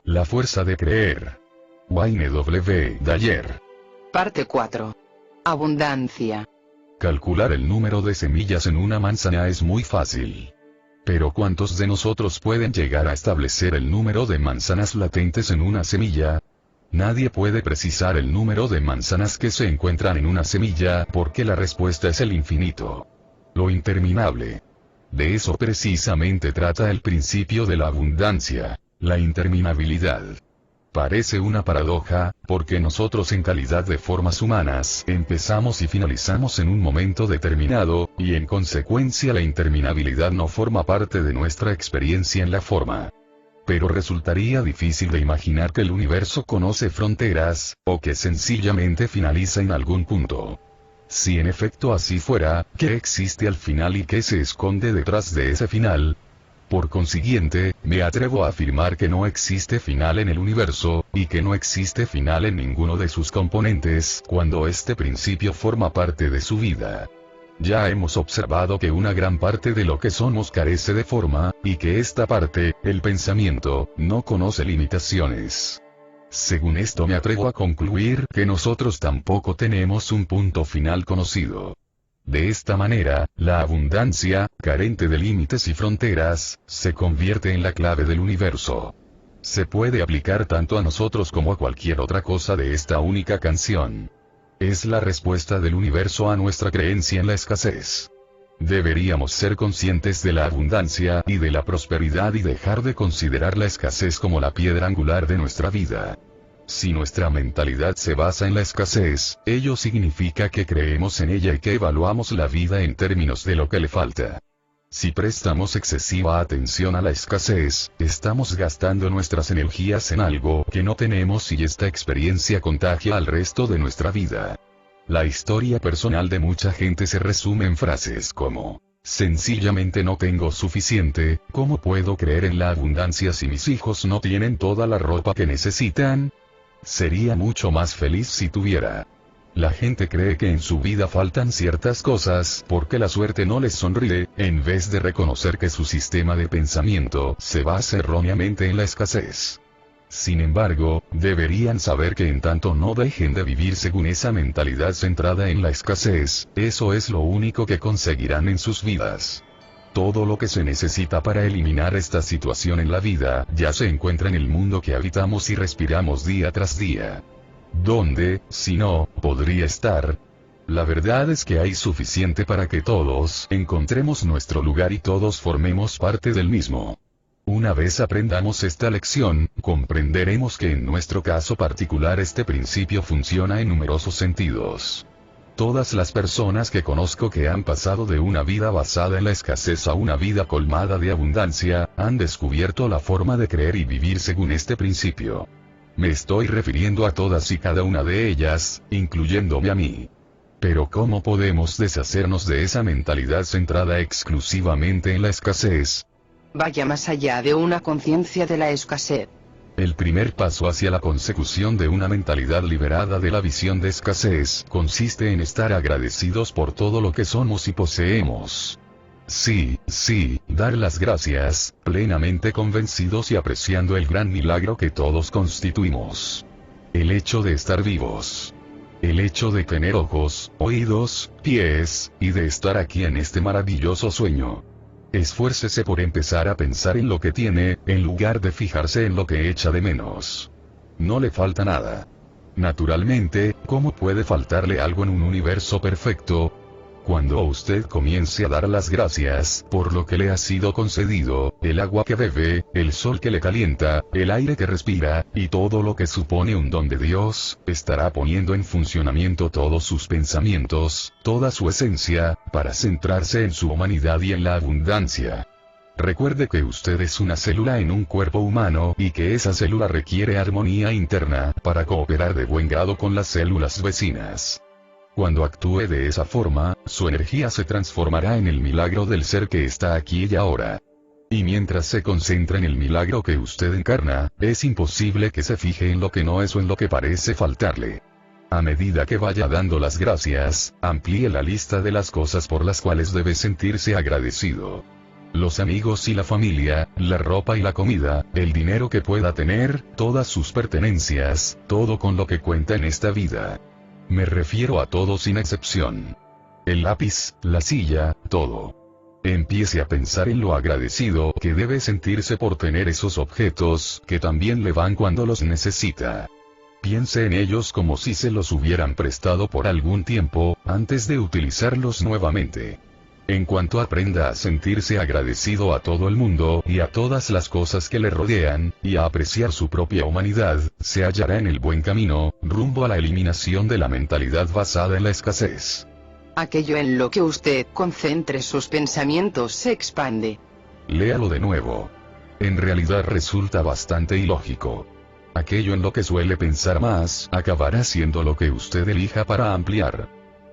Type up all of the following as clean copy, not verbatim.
La fuerza de creer. Wayne W. Dyer. Parte 4. Abundancia. Calcular el número de semillas en una manzana es muy fácil. Pero ¿cuántos de nosotros pueden llegar a establecer el número de manzanas latentes en una semilla? Nadie puede precisar el número de manzanas que se encuentran en una semilla porque la respuesta es el infinito. Lo interminable. De eso precisamente trata el principio de la abundancia, la interminabilidad. Parece una paradoja, porque nosotros en calidad de formas humanas empezamos y finalizamos en un momento determinado, y en consecuencia la interminabilidad no forma parte de nuestra experiencia en la forma. Pero resultaría difícil de imaginar que el universo conoce fronteras, o que sencillamente finaliza en algún punto. Si en efecto así fuera, ¿qué existe al final y qué se esconde detrás de ese final? Por consiguiente, me atrevo a afirmar que no existe final en el universo, y que no existe final en ninguno de sus componentes, cuando este principio forma parte de su vida. Ya hemos observado que una gran parte de lo que somos carece de forma, y que esta parte, el pensamiento, no conoce limitaciones. Según esto me atrevo a concluir que nosotros tampoco tenemos un punto final conocido. De esta manera, la abundancia, carente de límites y fronteras, se convierte en la clave del universo. Se puede aplicar tanto a nosotros como a cualquier otra cosa de esta única canción. Es la respuesta del universo a nuestra creencia en la escasez. Deberíamos ser conscientes de la abundancia y de la prosperidad y dejar de considerar la escasez como la piedra angular de nuestra vida. Si nuestra mentalidad se basa en la escasez, ello significa que creemos en ella y que evaluamos la vida en términos de lo que le falta. Si prestamos excesiva atención a la escasez, estamos gastando nuestras energías en algo que no tenemos y esta experiencia contagia al resto de nuestra vida. La historia personal de mucha gente se resume en frases como: sencillamente no tengo suficiente, ¿cómo puedo creer en la abundancia si mis hijos no tienen toda la ropa que necesitan? Sería mucho más feliz si tuviera. La gente cree que en su vida faltan ciertas cosas porque la suerte no les sonríe, en vez de reconocer que su sistema de pensamiento se basa erróneamente en la escasez. Sin embargo, deberían saber que en tanto no dejen de vivir según esa mentalidad centrada en la escasez, eso es lo único que conseguirán en sus vidas. Todo lo que se necesita para eliminar esta situación en la vida, ya se encuentra en el mundo que habitamos y respiramos día tras día. ¿Dónde, si no, podría estar? La verdad es que hay suficiente para que todos encontremos nuestro lugar y todos formemos parte del mismo. Una vez aprendamos esta lección, comprenderemos que en nuestro caso particular este principio funciona en numerosos sentidos. Todas las personas que conozco que han pasado de una vida basada en la escasez a una vida colmada de abundancia, han descubierto la forma de creer y vivir según este principio. Me estoy refiriendo a todas y cada una de ellas, incluyéndome a mí. Pero ¿cómo podemos deshacernos de esa mentalidad centrada exclusivamente en la escasez? Vaya más allá de una conciencia de la escasez. El primer paso hacia la consecución de una mentalidad liberada de la visión de escasez consiste en estar agradecidos por todo lo que somos y poseemos. Sí, dar las gracias, plenamente convencidos y apreciando el gran milagro que todos constituimos. El hecho de estar vivos. El hecho de tener ojos, oídos, pies, y de estar aquí en este maravilloso sueño. Esfuércese por empezar a pensar en lo que tiene, en lugar de fijarse en lo que echa de menos. No le falta nada. Naturalmente, ¿cómo puede faltarle algo en un universo perfecto? Cuando usted comience a dar las gracias por lo que le ha sido concedido, el agua que bebe, el sol que le calienta, el aire que respira, y todo lo que supone un don de Dios, estará poniendo en funcionamiento todos sus pensamientos, toda su esencia, para centrarse en su humanidad y en la abundancia. Recuerde que usted es una célula en un cuerpo humano y que esa célula requiere armonía interna para cooperar de buen grado con las células vecinas. Cuando actúe de esa forma, su energía se transformará en el milagro del ser que está aquí y ahora. Y mientras se concentra en el milagro que usted encarna, es imposible que se fije en lo que no es o en lo que parece faltarle. A medida que vaya dando las gracias, amplíe la lista de las cosas por las cuales debe sentirse agradecido. Los amigos y la familia, la ropa y la comida, el dinero que pueda tener, todas sus pertenencias, todo con lo que cuenta en esta vida. Me refiero a todo sin excepción. El lápiz, la silla, todo. Empiece a pensar en lo agradecido que debe sentirse por tener esos objetos, que también le van cuando los necesita. Piense en ellos como si se los hubieran prestado por algún tiempo, antes de utilizarlos nuevamente. En cuanto aprenda a sentirse agradecido a todo el mundo y a todas las cosas que le rodean, y a apreciar su propia humanidad, se hallará en el buen camino, rumbo a la eliminación de la mentalidad basada en la escasez. Aquello en lo que usted concentre sus pensamientos se expande. Léalo de nuevo. En realidad resulta bastante ilógico. Aquello en lo que suele pensar más, acabará siendo lo que usted elija para ampliar.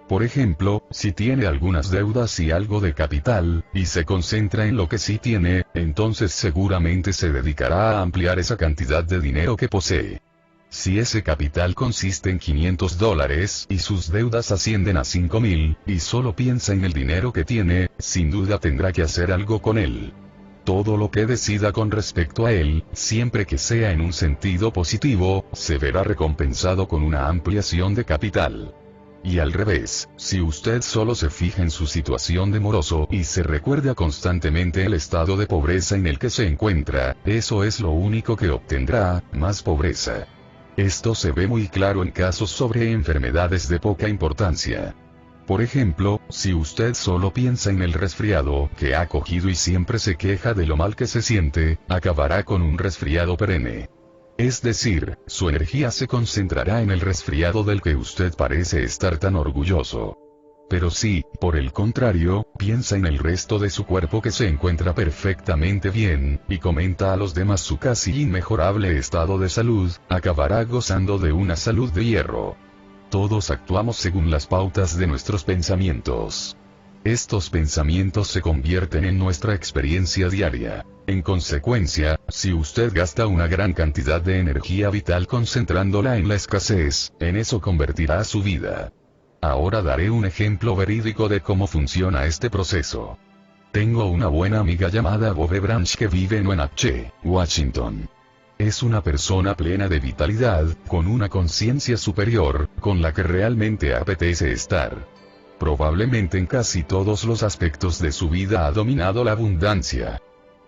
Por ejemplo, si tiene algunas deudas y algo de capital, y se concentra en lo que sí tiene, entonces seguramente se dedicará a ampliar esa cantidad de dinero que posee. Si ese capital consiste en $500, y sus deudas ascienden a 5.000, y solo piensa en el dinero que tiene, sin duda tendrá que hacer algo con él. Todo lo que decida con respecto a él, siempre que sea en un sentido positivo, se verá recompensado con una ampliación de capital. Y al revés, si usted solo se fija en su situación de moroso y se recuerda constantemente el estado de pobreza en el que se encuentra, eso es lo único que obtendrá, más pobreza. Esto se ve muy claro en casos sobre enfermedades de poca importancia. Por ejemplo, si usted solo piensa en el resfriado que ha cogido y siempre se queja de lo mal que se siente, acabará con un resfriado perenne. Es decir, su energía se concentrará en el resfriado del que usted parece estar tan orgulloso. Pero si, por el contrario, piensa en el resto de su cuerpo que se encuentra perfectamente bien, y comenta a los demás su casi inmejorable estado de salud, acabará gozando de una salud de hierro. Todos actuamos según las pautas de nuestros pensamientos. Estos pensamientos se convierten en nuestra experiencia diaria. En consecuencia, si usted gasta una gran cantidad de energía vital concentrándola en la escasez, en eso convertirá su vida. Ahora daré un ejemplo verídico de cómo funciona este proceso. Tengo una buena amiga llamada Bobe Branch que vive en Wenatchee, Washington. Es una persona plena de vitalidad, con una conciencia superior, con la que realmente apetece estar. Probablemente en casi todos los aspectos de su vida ha dominado la abundancia.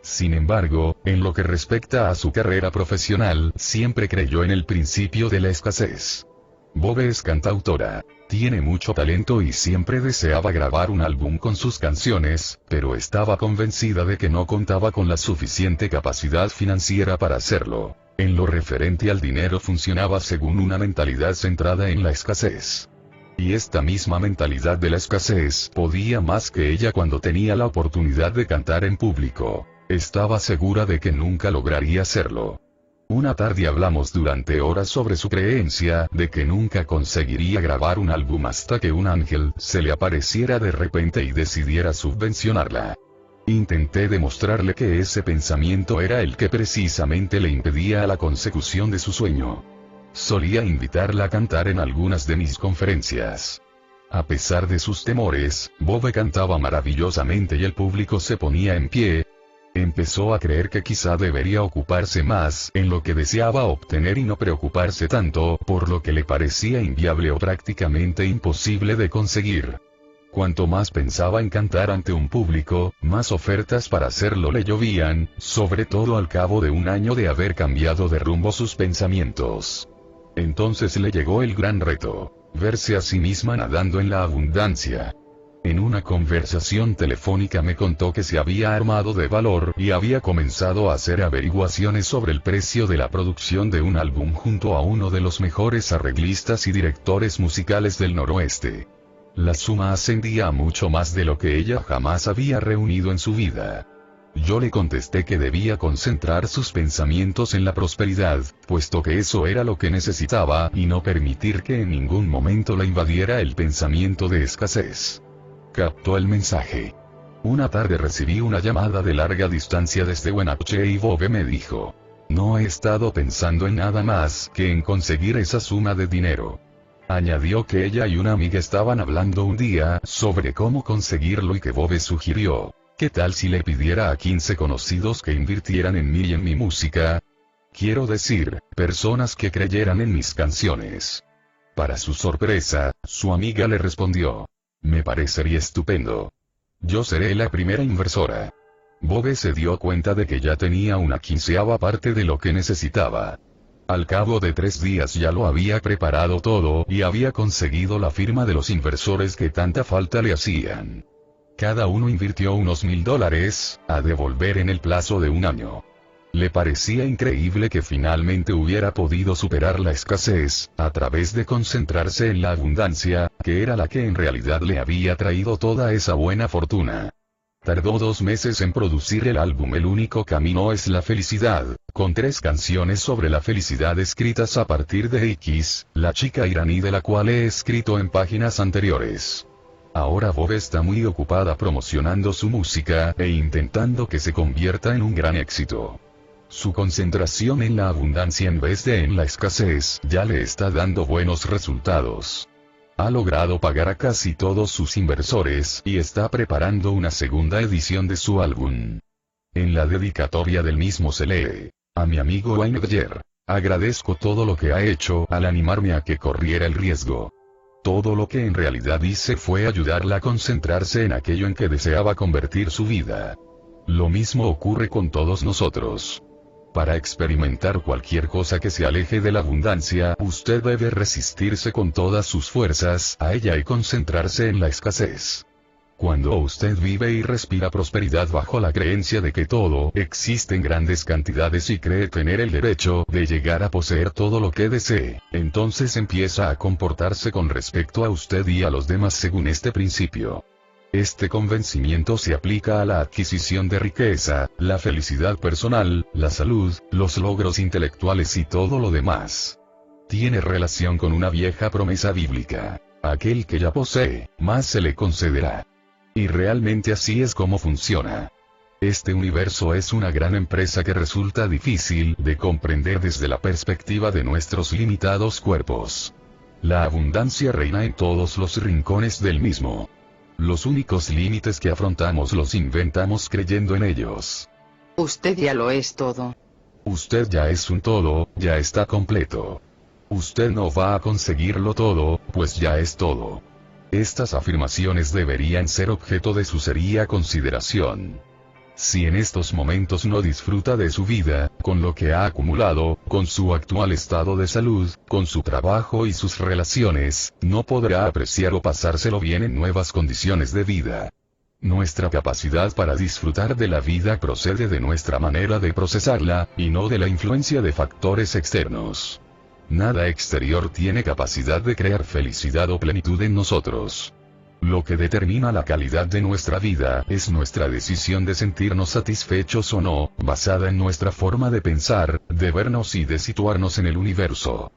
Sin embargo, en lo que respecta a su carrera profesional, siempre creyó en el principio de la escasez. Bobe es cantautora. Tiene mucho talento y siempre deseaba grabar un álbum con sus canciones, pero estaba convencida de que no contaba con la suficiente capacidad financiera para hacerlo. En lo referente al dinero funcionaba según una mentalidad centrada en la escasez. Y esta misma mentalidad de la escasez podía más que ella cuando tenía la oportunidad de cantar en público. Estaba segura de que nunca lograría hacerlo. Una tarde hablamos durante horas sobre su creencia de que nunca conseguiría grabar un álbum hasta que un ángel se le apareciera de repente y decidiera subvencionarla. Intenté demostrarle que ese pensamiento era el que precisamente le impedía la consecución de su sueño. Solía invitarla a cantar en algunas de mis conferencias. A pesar de sus temores, Bobe cantaba maravillosamente y el público se ponía en pie. Empezó a creer que quizá debería ocuparse más en lo que deseaba obtener y no preocuparse tanto por lo que le parecía inviable o prácticamente imposible de conseguir. Cuanto más pensaba en cantar ante un público, más ofertas para hacerlo le llovían, sobre todo al cabo de un año de haber cambiado de rumbo sus pensamientos. Entonces le llegó el gran reto: verse a sí misma nadando en la abundancia. En una conversación telefónica me contó que se había armado de valor y había comenzado a hacer averiguaciones sobre el precio de la producción de un álbum junto a uno de los mejores arreglistas y directores musicales del noroeste. La suma ascendía a mucho más de lo que ella jamás había reunido en su vida. Yo le contesté que debía concentrar sus pensamientos en la prosperidad, puesto que eso era lo que necesitaba, y no permitir que en ningún momento la invadiera el pensamiento de escasez. Captó el mensaje. Una tarde recibí una llamada de larga distancia desde Wenatchee y Bobe me dijo: no he estado pensando en nada más que en conseguir esa suma de dinero. Añadió que ella y una amiga estaban hablando un día sobre cómo conseguirlo y que Bobe sugirió: ¿Qué tal si le pidiera a 15 conocidos que invirtieran en mí y en mi música? Quiero decir, personas que creyeran en mis canciones. Para su sorpresa, su amiga le respondió: me parecería estupendo. Yo seré la primera inversora. Bobe se dio cuenta de que ya tenía una 15ª parte de lo que necesitaba. Al cabo de 3 días ya lo había preparado todo y había conseguido la firma de los inversores que tanta falta le hacían. Cada uno invirtió unos $1000, a devolver en el plazo de 1 año. Le parecía increíble que finalmente hubiera podido superar la escasez, a través de concentrarse en la abundancia, que era la que en realidad le había traído toda esa buena fortuna. Tardó 2 meses en producir el álbum El único camino es la felicidad, con 3 canciones sobre la felicidad escritas a partir de X, la chica iraní de la cual he escrito en páginas anteriores. Ahora Bob está muy ocupada promocionando su música e intentando que se convierta en un gran éxito. Su concentración en la abundancia en vez de en la escasez ya le está dando buenos resultados. Ha logrado pagar a casi todos sus inversores y está preparando una segunda edición de su álbum. En la dedicatoria del mismo se lee: a mi amigo Wayne Dyer, agradezco todo lo que ha hecho al animarme a que corriera el riesgo. Todo lo que en realidad hice fue ayudarla a concentrarse en aquello en que deseaba convertir su vida. Lo mismo ocurre con todos nosotros. Para experimentar cualquier cosa que se aleje de la abundancia, usted debe resistirse con todas sus fuerzas a ella y concentrarse en la escasez. Cuando usted vive y respira prosperidad bajo la creencia de que todo existe en grandes cantidades y cree tener el derecho de llegar a poseer todo lo que desee, entonces empieza a comportarse con respecto a usted y a los demás según este principio. Este convencimiento se aplica a la adquisición de riqueza, la felicidad personal, la salud, los logros intelectuales y todo lo demás. Tiene relación con una vieja promesa bíblica: aquel que ya posee, más se le concederá. Y realmente así es como funciona. Este universo es una gran empresa que resulta difícil de comprender desde la perspectiva de nuestros limitados cuerpos. La abundancia reina en todos los rincones del mismo. Los únicos límites que afrontamos los inventamos creyendo en ellos. Usted ya lo es todo. Usted ya es un todo, ya está completo. Usted no va a conseguirlo todo, pues ya es todo. Estas afirmaciones deberían ser objeto de su seria consideración. Si en estos momentos no disfruta de su vida, con lo que ha acumulado, con su actual estado de salud, con su trabajo y sus relaciones, no podrá apreciar o pasárselo bien en nuevas condiciones de vida. Nuestra capacidad para disfrutar de la vida procede de nuestra manera de procesarla, y no de la influencia de factores externos. Nada exterior tiene capacidad de crear felicidad o plenitud en nosotros. Lo que determina la calidad de nuestra vida es nuestra decisión de sentirnos satisfechos o no, basada en nuestra forma de pensar, de vernos y de situarnos en el universo.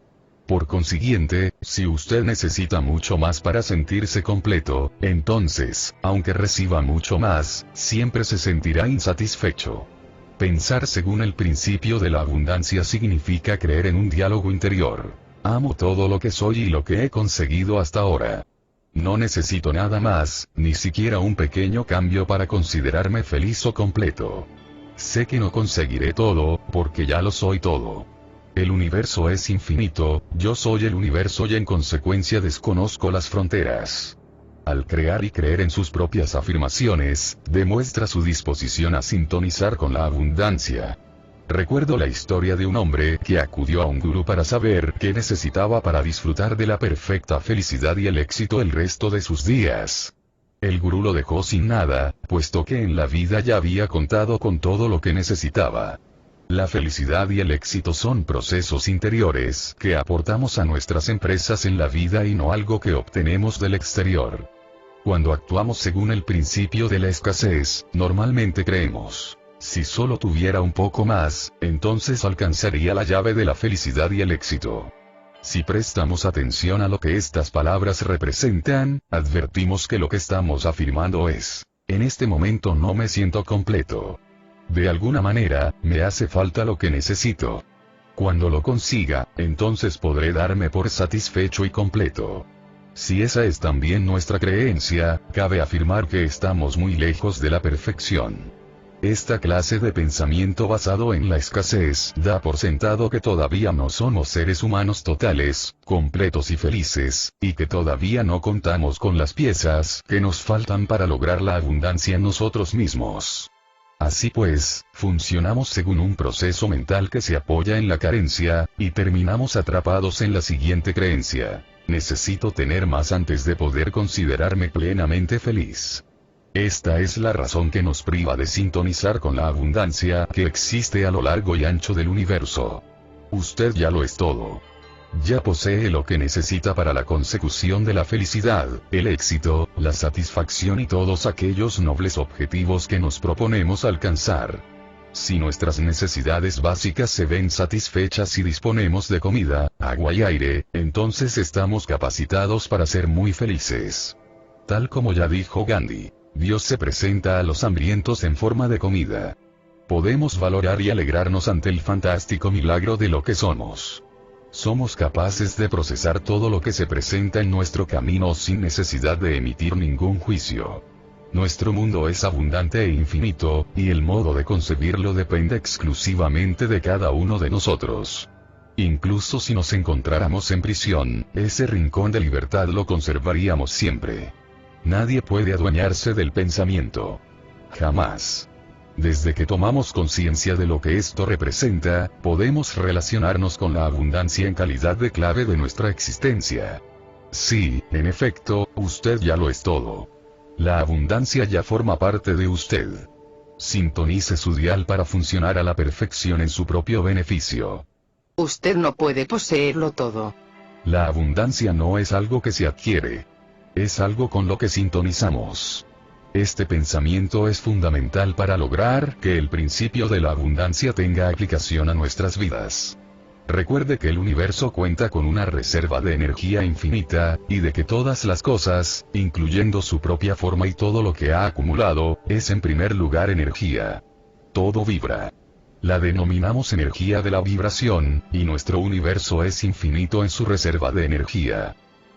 Por consiguiente, si usted necesita mucho más para sentirse completo, entonces, aunque reciba mucho más, siempre se sentirá insatisfecho. Pensar según el principio de la abundancia significa creer en un diálogo interior. Amo todo lo que soy y lo que he conseguido hasta ahora. No necesito nada más, ni siquiera un pequeño cambio para considerarme feliz o completo. Sé que no conseguiré todo, porque ya lo soy todo. El universo es infinito, yo soy el universo y en consecuencia desconozco las fronteras. Al crear y creer en sus propias afirmaciones, demuestra su disposición a sintonizar con la abundancia. Recuerdo la historia de un hombre que acudió a un gurú para saber qué necesitaba para disfrutar de la perfecta felicidad y el éxito el resto de sus días. El gurú lo dejó sin nada, puesto que en la vida ya había contado con todo lo que necesitaba. La felicidad y el éxito son procesos interiores que aportamos a nuestras empresas en la vida y no algo que obtenemos del exterior. Cuando actuamos según el principio de la escasez, normalmente creemos: si solo tuviera un poco más, entonces alcanzaría la llave de la felicidad y el éxito. Si prestamos atención a lo que estas palabras representan, advertimos que lo que estamos afirmando es: en este momento no me siento completo. De alguna manera, me hace falta lo que necesito. Cuando lo consiga, entonces podré darme por satisfecho y completo. Si esa es también nuestra creencia, cabe afirmar que estamos muy lejos de la perfección. Esta clase de pensamiento basado en la escasez da por sentado que todavía no somos seres humanos totales, completos y felices, y que todavía no contamos con las piezas que nos faltan para lograr la abundancia en nosotros mismos. Así pues, funcionamos según un proceso mental que se apoya en la carencia, y terminamos atrapados en la siguiente creencia: necesito tener más antes de poder considerarme plenamente feliz. Esta es la razón que nos priva de sintonizar con la abundancia que existe a lo largo y ancho del universo. Usted ya lo es todo. Ya posee lo que necesita para la consecución de la felicidad, el éxito, la satisfacción y todos aquellos nobles objetivos que nos proponemos alcanzar. Si nuestras necesidades básicas se ven satisfechas y disponemos de comida, agua y aire, entonces estamos capacitados para ser muy felices. Tal como ya dijo Gandhi, Dios se presenta a los hambrientos en forma de comida. Podemos valorar y alegrarnos ante el fantástico milagro de lo que somos. Somos capaces de procesar todo lo que se presenta en nuestro camino sin necesidad de emitir ningún juicio. Nuestro mundo es abundante e infinito, y el modo de concebirlo depende exclusivamente de cada uno de nosotros. Incluso si nos encontráramos en prisión, ese rincón de libertad lo conservaríamos siempre. Nadie puede adueñarse del pensamiento. Jamás. Desde que tomamos conciencia de lo que esto representa, podemos relacionarnos con la abundancia en calidad de clave de nuestra existencia. Sí, en efecto, usted ya lo es todo. La abundancia ya forma parte de usted. Sintonice su dial para funcionar a la perfección en su propio beneficio. Usted no puede poseerlo todo. La abundancia no es algo que se adquiere. Es algo con lo que sintonizamos. Este pensamiento es fundamental para lograr que el principio de la abundancia tenga aplicación a nuestras vidas. Recuerde que el universo cuenta con una reserva de energía infinita, y de que todas las cosas, incluyendo su propia forma y todo lo que ha acumulado, es en primer lugar energía. Todo vibra. La denominamos energía de la vibración, y nuestro universo es infinito en su reserva de energía.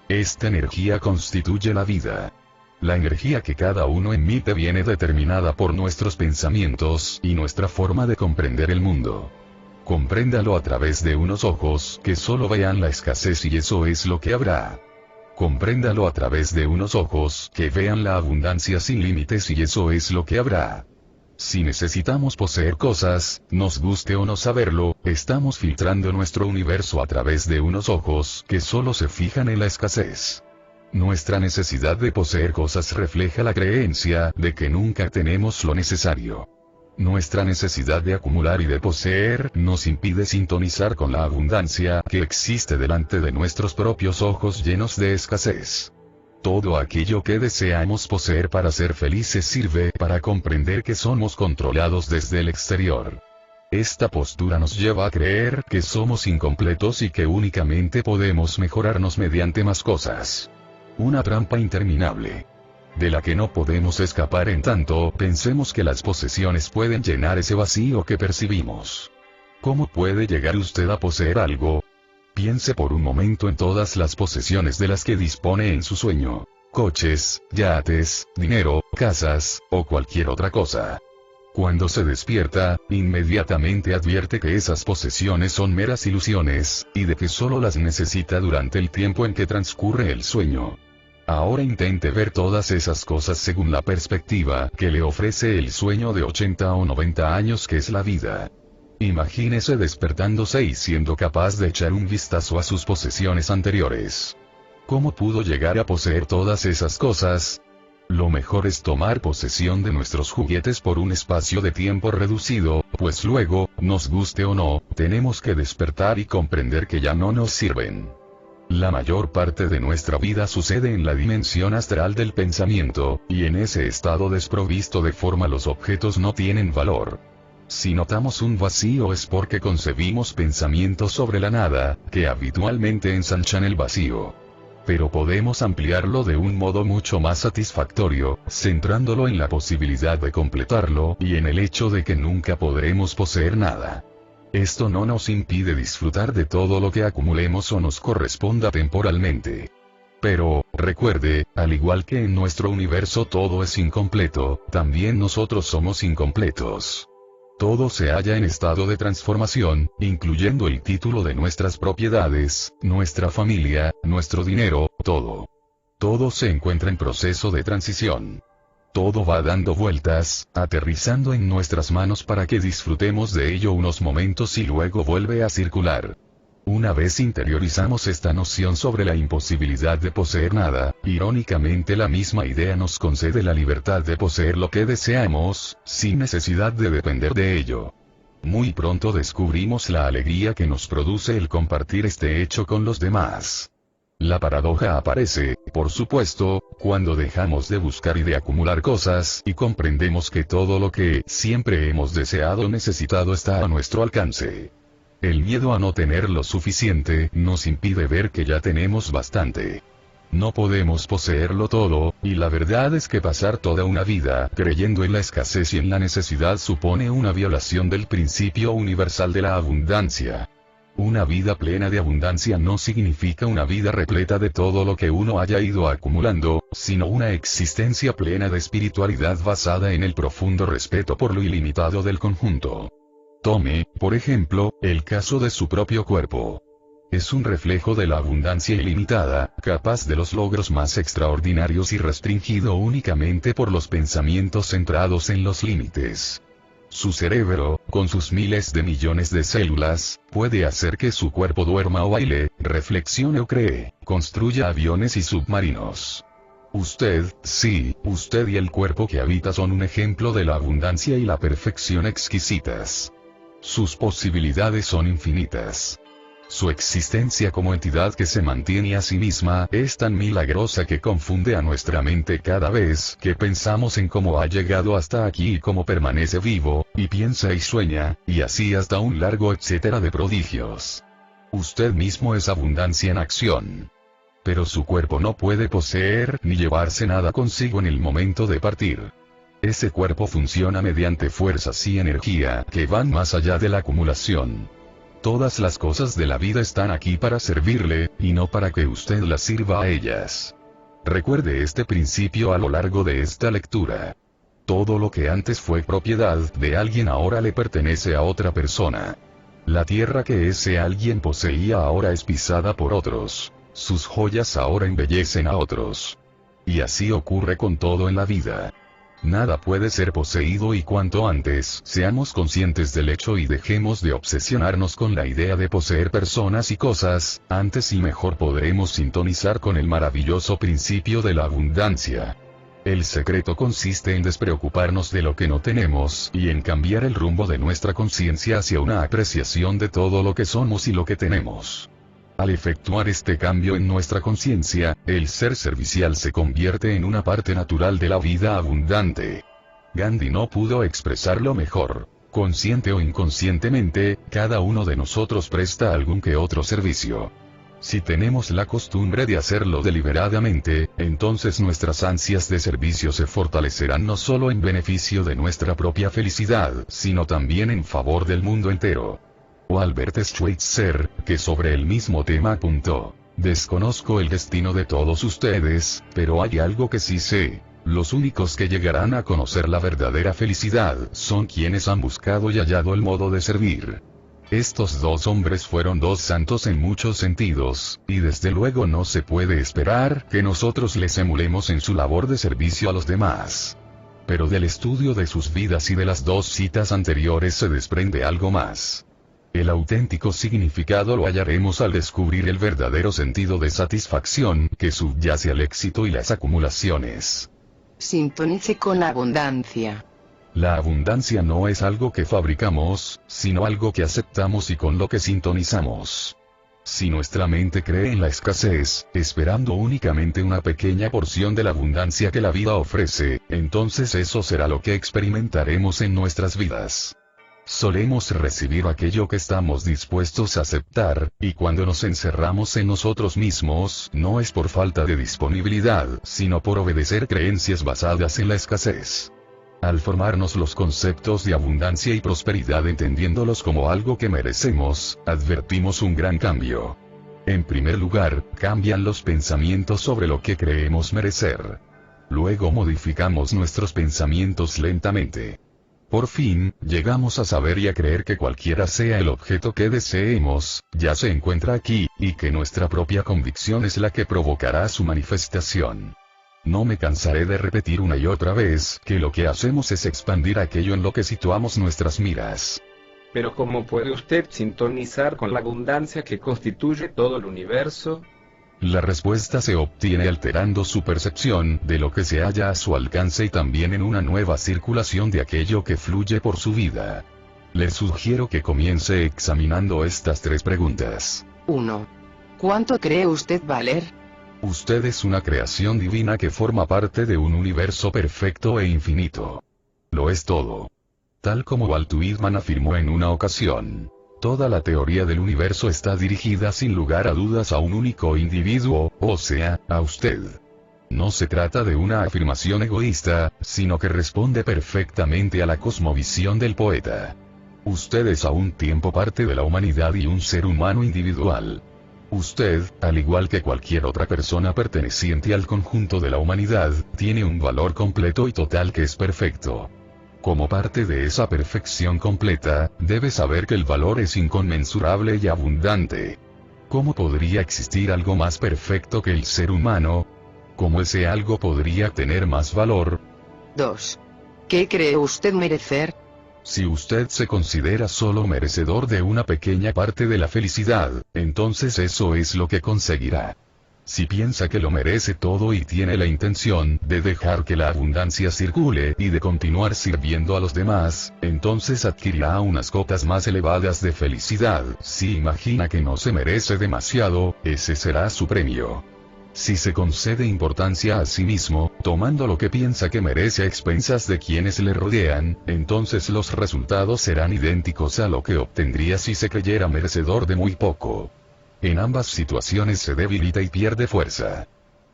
Esta energía constituye la vida. La energía que cada uno emite viene determinada por nuestros pensamientos y nuestra forma de comprender el mundo. Compréndalo a través de unos ojos que solo vean la escasez y eso es lo que habrá. Compréndalo a través de unos ojos que vean la abundancia sin límites y eso es lo que habrá. Si necesitamos poseer cosas, nos guste o no saberlo, estamos filtrando nuestro universo a través de unos ojos que solo se fijan en la escasez. Nuestra necesidad de poseer cosas refleja la creencia de que nunca tenemos lo necesario. Nuestra necesidad de acumular y de poseer nos impide sintonizar con la abundancia que existe delante de nuestros propios ojos llenos de escasez. Todo aquello que deseamos poseer para ser felices sirve para comprender que somos controlados desde el exterior. Esta postura nos lleva a creer que somos incompletos y que únicamente podemos mejorarnos mediante más cosas. Una trampa interminable, de la que no podemos escapar en tanto pensemos que las posesiones pueden llenar ese vacío que percibimos. ¿Cómo puede llegar usted a poseer algo? Piense por un momento en todas las posesiones de las que dispone en su sueño: coches, yates, dinero, casas, o cualquier otra cosa. Cuando se despierta, inmediatamente advierte que esas posesiones son meras ilusiones, y de que solo las necesita durante el tiempo en que transcurre el sueño. Ahora intente ver todas esas cosas según la perspectiva que le ofrece el sueño de 80 o 90 años que es la vida. Imagínese despertándose y siendo capaz de echar un vistazo a sus posesiones anteriores. ¿Cómo pudo llegar a poseer todas esas cosas? Lo mejor es tomar posesión de nuestros juguetes por un espacio de tiempo reducido, pues luego, nos guste o no, tenemos que despertar y comprender que ya no nos sirven. La mayor parte de nuestra vida sucede en la dimensión astral del pensamiento, y en ese estado desprovisto de forma los objetos no tienen valor. Si notamos un vacío es porque concebimos pensamientos sobre la nada, que habitualmente ensanchan el vacío. Pero podemos ampliarlo de un modo mucho más satisfactorio, centrándolo en la posibilidad de completarlo y en el hecho de que nunca podremos poseer nada. Esto no nos impide disfrutar de todo lo que acumulemos o nos corresponda temporalmente. Pero, recuerde, al igual que en nuestro universo todo es incompleto, también nosotros somos incompletos. Todo se halla en estado de transformación, incluyendo el título de nuestras propiedades, nuestra familia, nuestro dinero, todo. Todo se encuentra en proceso de transición. Todo va dando vueltas, aterrizando en nuestras manos para que disfrutemos de ello unos momentos y luego vuelve a circular. Una vez interiorizamos esta noción sobre la imposibilidad de poseer nada, irónicamente la misma idea nos concede la libertad de poseer lo que deseamos, sin necesidad de depender de ello. Muy pronto descubrimos la alegría que nos produce el compartir este hecho con los demás. La paradoja aparece, por supuesto, cuando dejamos de buscar y de acumular cosas y comprendemos que todo lo que siempre hemos deseado o necesitado está a nuestro alcance. El miedo a no tener lo suficiente nos impide ver que ya tenemos bastante. No podemos poseerlo todo, y la verdad es que pasar toda una vida creyendo en la escasez y en la necesidad supone una violación del principio universal de la abundancia. Una vida plena de abundancia no significa una vida repleta de todo lo que uno haya ido acumulando, sino una existencia plena de espiritualidad basada en el profundo respeto por lo ilimitado del conjunto. Tome, por ejemplo, el caso de su propio cuerpo. Es un reflejo de la abundancia ilimitada, capaz de los logros más extraordinarios y restringido únicamente por los pensamientos centrados en los límites. Su cerebro, con sus miles de millones de células, puede hacer que su cuerpo duerma o baile, reflexione o cree, construya aviones y submarinos. Usted, sí, usted y el cuerpo que habita son un ejemplo de la abundancia y la perfección exquisitas. Sus posibilidades son infinitas. Su existencia como entidad que se mantiene a sí misma es tan milagrosa que confunde a nuestra mente cada vez que pensamos en cómo ha llegado hasta aquí y cómo permanece vivo, y piensa y sueña, y así hasta un largo etcétera de prodigios. Usted mismo es abundancia en acción. Pero su cuerpo no puede poseer ni llevarse nada consigo en el momento de partir. Ese cuerpo funciona mediante fuerzas y energía que van más allá de la acumulación. Todas las cosas de la vida están aquí para servirle, y no para que usted las sirva a ellas. Recuerde este principio a lo largo de esta lectura. Todo lo que antes fue propiedad de alguien ahora le pertenece a otra persona. La tierra que ese alguien poseía ahora es pisada por otros. Sus joyas ahora embellecen a otros. Y así ocurre con todo en la vida. Nada puede ser poseído y cuanto antes seamos conscientes del hecho y dejemos de obsesionarnos con la idea de poseer personas y cosas, antes y mejor podremos sintonizar con el maravilloso principio de la abundancia. El secreto consiste en despreocuparnos de lo que no tenemos y en cambiar el rumbo de nuestra conciencia hacia una apreciación de todo lo que somos y lo que tenemos. Al efectuar este cambio en nuestra conciencia, el ser servicial se convierte en una parte natural de la vida abundante. Gandhi no pudo expresarlo mejor. Consciente o inconscientemente, cada uno de nosotros presta algún que otro servicio. Si tenemos la costumbre de hacerlo deliberadamente, entonces nuestras ansias de servicio se fortalecerán no solo en beneficio de nuestra propia felicidad, sino también en favor del mundo entero. O Albert Schweitzer, que sobre el mismo tema apuntó: desconozco el destino de todos ustedes, pero hay algo que sí sé. Los únicos que llegarán a conocer la verdadera felicidad son quienes han buscado y hallado el modo de servir. Estos dos hombres fueron dos santos en muchos sentidos, y desde luego no se puede esperar que nosotros les emulemos en su labor de servicio a los demás. Pero del estudio de sus vidas y de las dos citas anteriores se desprende algo más. El auténtico significado lo hallaremos al descubrir el verdadero sentido de satisfacción que subyace al éxito y las acumulaciones. Sintonice con la abundancia. La abundancia no es algo que fabricamos, sino algo que aceptamos y con lo que sintonizamos. Si nuestra mente cree en la escasez, esperando únicamente una pequeña porción de la abundancia que la vida ofrece, entonces eso será lo que experimentaremos en nuestras vidas. Solemos recibir aquello que estamos dispuestos a aceptar, y cuando nos encerramos en nosotros mismos, no es por falta de disponibilidad, sino por obedecer creencias basadas en la escasez. Al formarnos los conceptos de abundancia y prosperidad entendiéndolos como algo que merecemos, advertimos un gran cambio. En primer lugar, cambian los pensamientos sobre lo que creemos merecer. Luego modificamos nuestros pensamientos lentamente. Por fin, llegamos a saber y a creer que cualquiera sea el objeto que deseemos, ya se encuentra aquí, y que nuestra propia convicción es la que provocará su manifestación. No me cansaré de repetir una y otra vez que lo que hacemos es expandir aquello en lo que situamos nuestras miras. Pero ¿cómo puede usted sintonizar con la abundancia que constituye todo el universo? La respuesta se obtiene alterando su percepción de lo que se halla a su alcance y también en una nueva circulación de aquello que fluye por su vida. Le sugiero que comience examinando estas 3 preguntas. 1. ¿Cuánto cree usted valer? Usted es una creación divina que forma parte de un universo perfecto e infinito. Lo es todo. Tal como Walt Whitman afirmó en una ocasión, toda la teoría del universo está dirigida sin lugar a dudas a un único individuo, o sea, a usted. No se trata de una afirmación egoísta, sino que responde perfectamente a la cosmovisión del poeta. Usted es a un tiempo parte de la humanidad y un ser humano individual. Usted, al igual que cualquier otra persona perteneciente al conjunto de la humanidad, tiene un valor completo y total que es perfecto. Como parte de esa perfección completa, debe saber que el valor es inconmensurable y abundante. ¿Cómo podría existir algo más perfecto que el ser humano? ¿Cómo ese algo podría tener más valor? 2. ¿Qué cree usted merecer? Si usted se considera solo merecedor de una pequeña parte de la felicidad, entonces eso es lo que conseguirá. Si piensa que lo merece todo y tiene la intención de dejar que la abundancia circule y de continuar sirviendo a los demás, entonces adquirirá unas cotas más elevadas de felicidad. Si imagina que no se merece demasiado, ese será su premio. Si se concede importancia a sí mismo, tomando lo que piensa que merece a expensas de quienes le rodean, entonces los resultados serán idénticos a lo que obtendría si se creyera merecedor de muy poco. En ambas situaciones se debilita y pierde fuerza.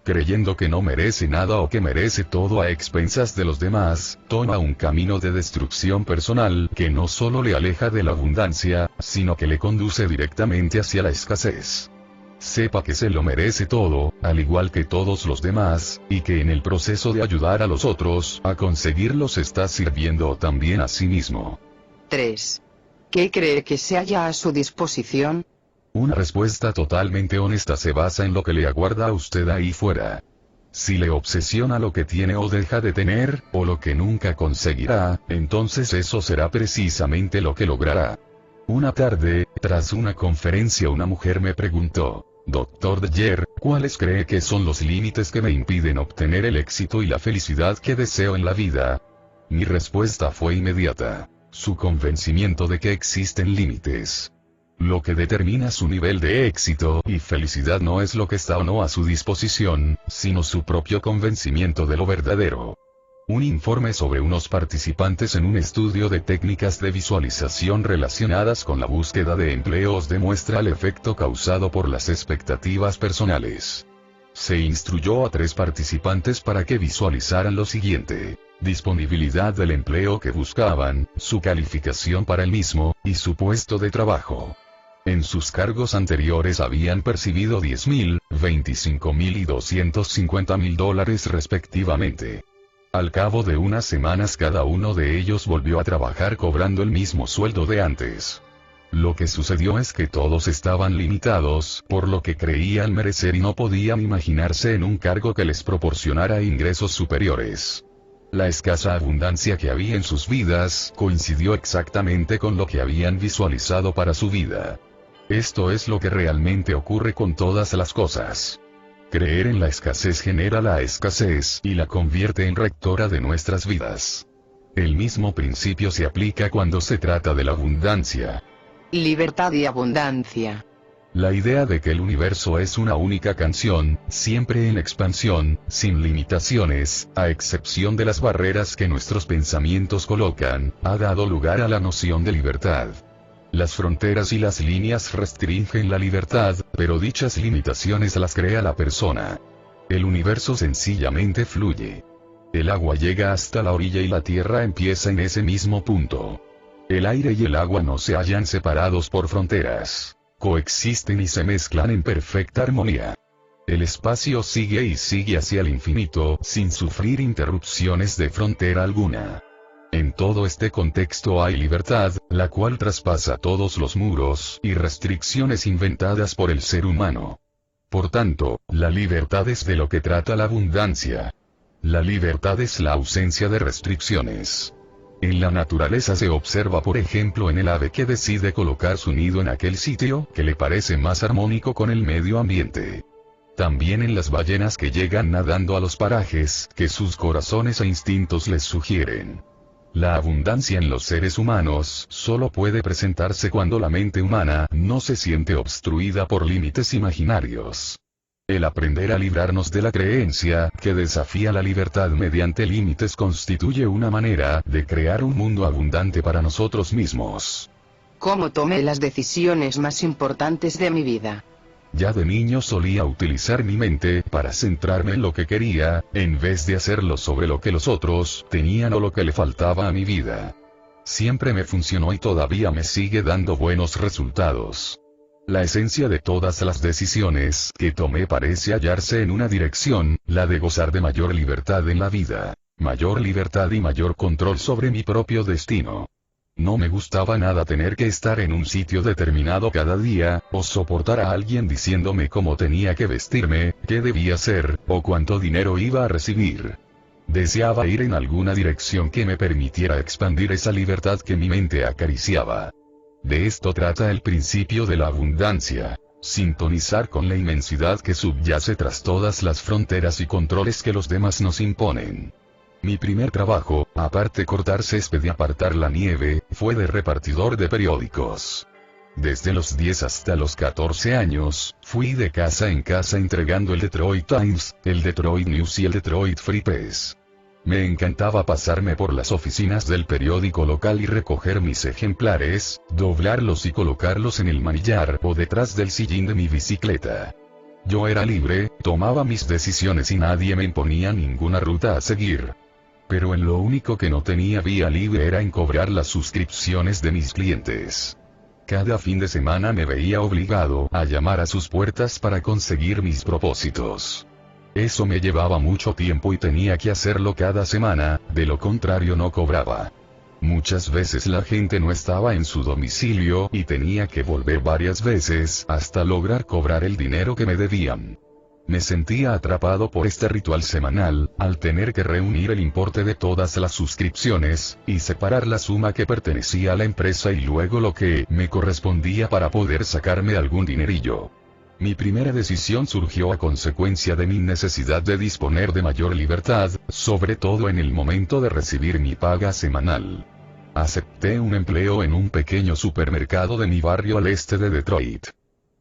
Creyendo que no merece nada o que merece todo a expensas de los demás, toma un camino de destrucción personal que no solo le aleja de la abundancia, sino que le conduce directamente hacia la escasez. Sepa que se lo merece todo, al igual que todos los demás, y que en el proceso de ayudar a los otros a conseguirlo se está sirviendo también a sí mismo. 3. ¿Qué cree que se halla a su disposición? Una respuesta totalmente honesta se basa en lo que le aguarda a usted ahí fuera. Si le obsesiona lo que tiene o deja de tener, o lo que nunca conseguirá, entonces eso será precisamente lo que logrará. Una tarde, tras una conferencia, una mujer me preguntó: Dr. Dyer, ¿cuáles cree que son los límites que me impiden obtener el éxito y la felicidad que deseo en la vida? Mi respuesta fue inmediata: su convencimiento de que existen límites. Lo que determina su nivel de éxito y felicidad no es lo que está o no a su disposición, sino su propio convencimiento de lo verdadero. Un informe sobre unos participantes en un estudio de técnicas de visualización relacionadas con la búsqueda de empleos demuestra el efecto causado por las expectativas personales. Se instruyó a 3 participantes para que visualizaran lo siguiente: disponibilidad del empleo que buscaban, su calificación para el mismo, y su puesto de trabajo. En sus cargos anteriores habían percibido $10,000, $25,000 y $250,000 respectivamente. Al cabo de unas semanas cada uno de ellos volvió a trabajar cobrando el mismo sueldo de antes. Lo que sucedió es que todos estaban limitados por lo que creían merecer y no podían imaginarse en un cargo que les proporcionara ingresos superiores. La escasa abundancia que había en sus vidas coincidió exactamente con lo que habían visualizado para su vida. Esto es lo que realmente ocurre con todas las cosas. Creer en la escasez genera la escasez y la convierte en rectora de nuestras vidas. El mismo principio se aplica cuando se trata de la abundancia. Libertad y abundancia. La idea de que el universo es una única canción, siempre en expansión, sin limitaciones, a excepción de las barreras que nuestros pensamientos colocan, ha dado lugar a la noción de libertad. Las fronteras y las líneas restringen la libertad, pero dichas limitaciones las crea la persona. El universo sencillamente fluye. El agua llega hasta la orilla y la tierra empieza en ese mismo punto. El aire y el agua no se hallan separados por fronteras. coexisten y se mezclan en perfecta armonía. El espacio sigue y sigue hacia el infinito, sin sufrir interrupciones de frontera alguna. En todo este contexto hay libertad, la cual traspasa todos los muros y restricciones inventadas por el ser humano. Por tanto, la libertad es de lo que trata la abundancia. La libertad es la ausencia de restricciones. En la naturaleza se observa por ejemplo en el ave que decide colocar su nido en aquel sitio que le parece más armónico con el medio ambiente. También en las ballenas que llegan nadando a los parajes que sus corazones e instintos les sugieren. La abundancia en los seres humanos solo puede presentarse cuando la mente humana no se siente obstruida por límites imaginarios. El aprender a librarnos de la creencia que desafía la libertad mediante límites constituye una manera de crear un mundo abundante para nosotros mismos. ¿Cómo tomé las decisiones más importantes de mi vida? Ya de niño solía utilizar mi mente para centrarme en lo que quería, en vez de hacerlo sobre lo que los otros tenían o lo que le faltaba a mi vida. Siempre me funcionó y todavía me sigue dando buenos resultados. La esencia de todas las decisiones que tomé parece hallarse en una dirección, la de gozar de mayor libertad en la vida, mayor libertad y mayor control sobre mi propio destino. No me gustaba nada tener que estar en un sitio determinado cada día, o soportar a alguien diciéndome cómo tenía que vestirme, qué debía hacer, o cuánto dinero iba a recibir. Deseaba ir en alguna dirección que me permitiera expandir esa libertad que mi mente acariciaba. De esto trata el principio de la abundancia. Sintonizar con la inmensidad que subyace tras todas las fronteras y controles que los demás nos imponen. Mi primer trabajo, aparte cortar césped y apartar la nieve, fue de repartidor de periódicos. Desde los 10 hasta los 14 años, fui de casa en casa entregando el Detroit Times, el Detroit News y el Detroit Free Press. Me encantaba pasarme por las oficinas del periódico local y recoger mis ejemplares, doblarlos y colocarlos en el manillar o detrás del sillín de mi bicicleta. Yo era libre, tomaba mis decisiones y nadie me imponía ninguna ruta a seguir. Pero en lo único que no tenía vía libre era en cobrar las suscripciones de mis clientes. Cada fin de semana me veía obligado a llamar a sus puertas para conseguir mis propósitos. Eso me llevaba mucho tiempo y tenía que hacerlo cada semana, de lo contrario no cobraba. Muchas veces la gente no estaba en su domicilio y tenía que volver varias veces hasta lograr cobrar el dinero que me debían. Me sentía atrapado por este ritual semanal, al tener que reunir el importe de todas las suscripciones, y separar la suma que pertenecía a la empresa y luego lo que me correspondía para poder sacarme algún dinerillo. Mi primera decisión surgió a consecuencia de mi necesidad de disponer de mayor libertad, sobre todo en el momento de recibir mi paga semanal. Acepté un empleo en un pequeño supermercado de mi barrio al este de Detroit.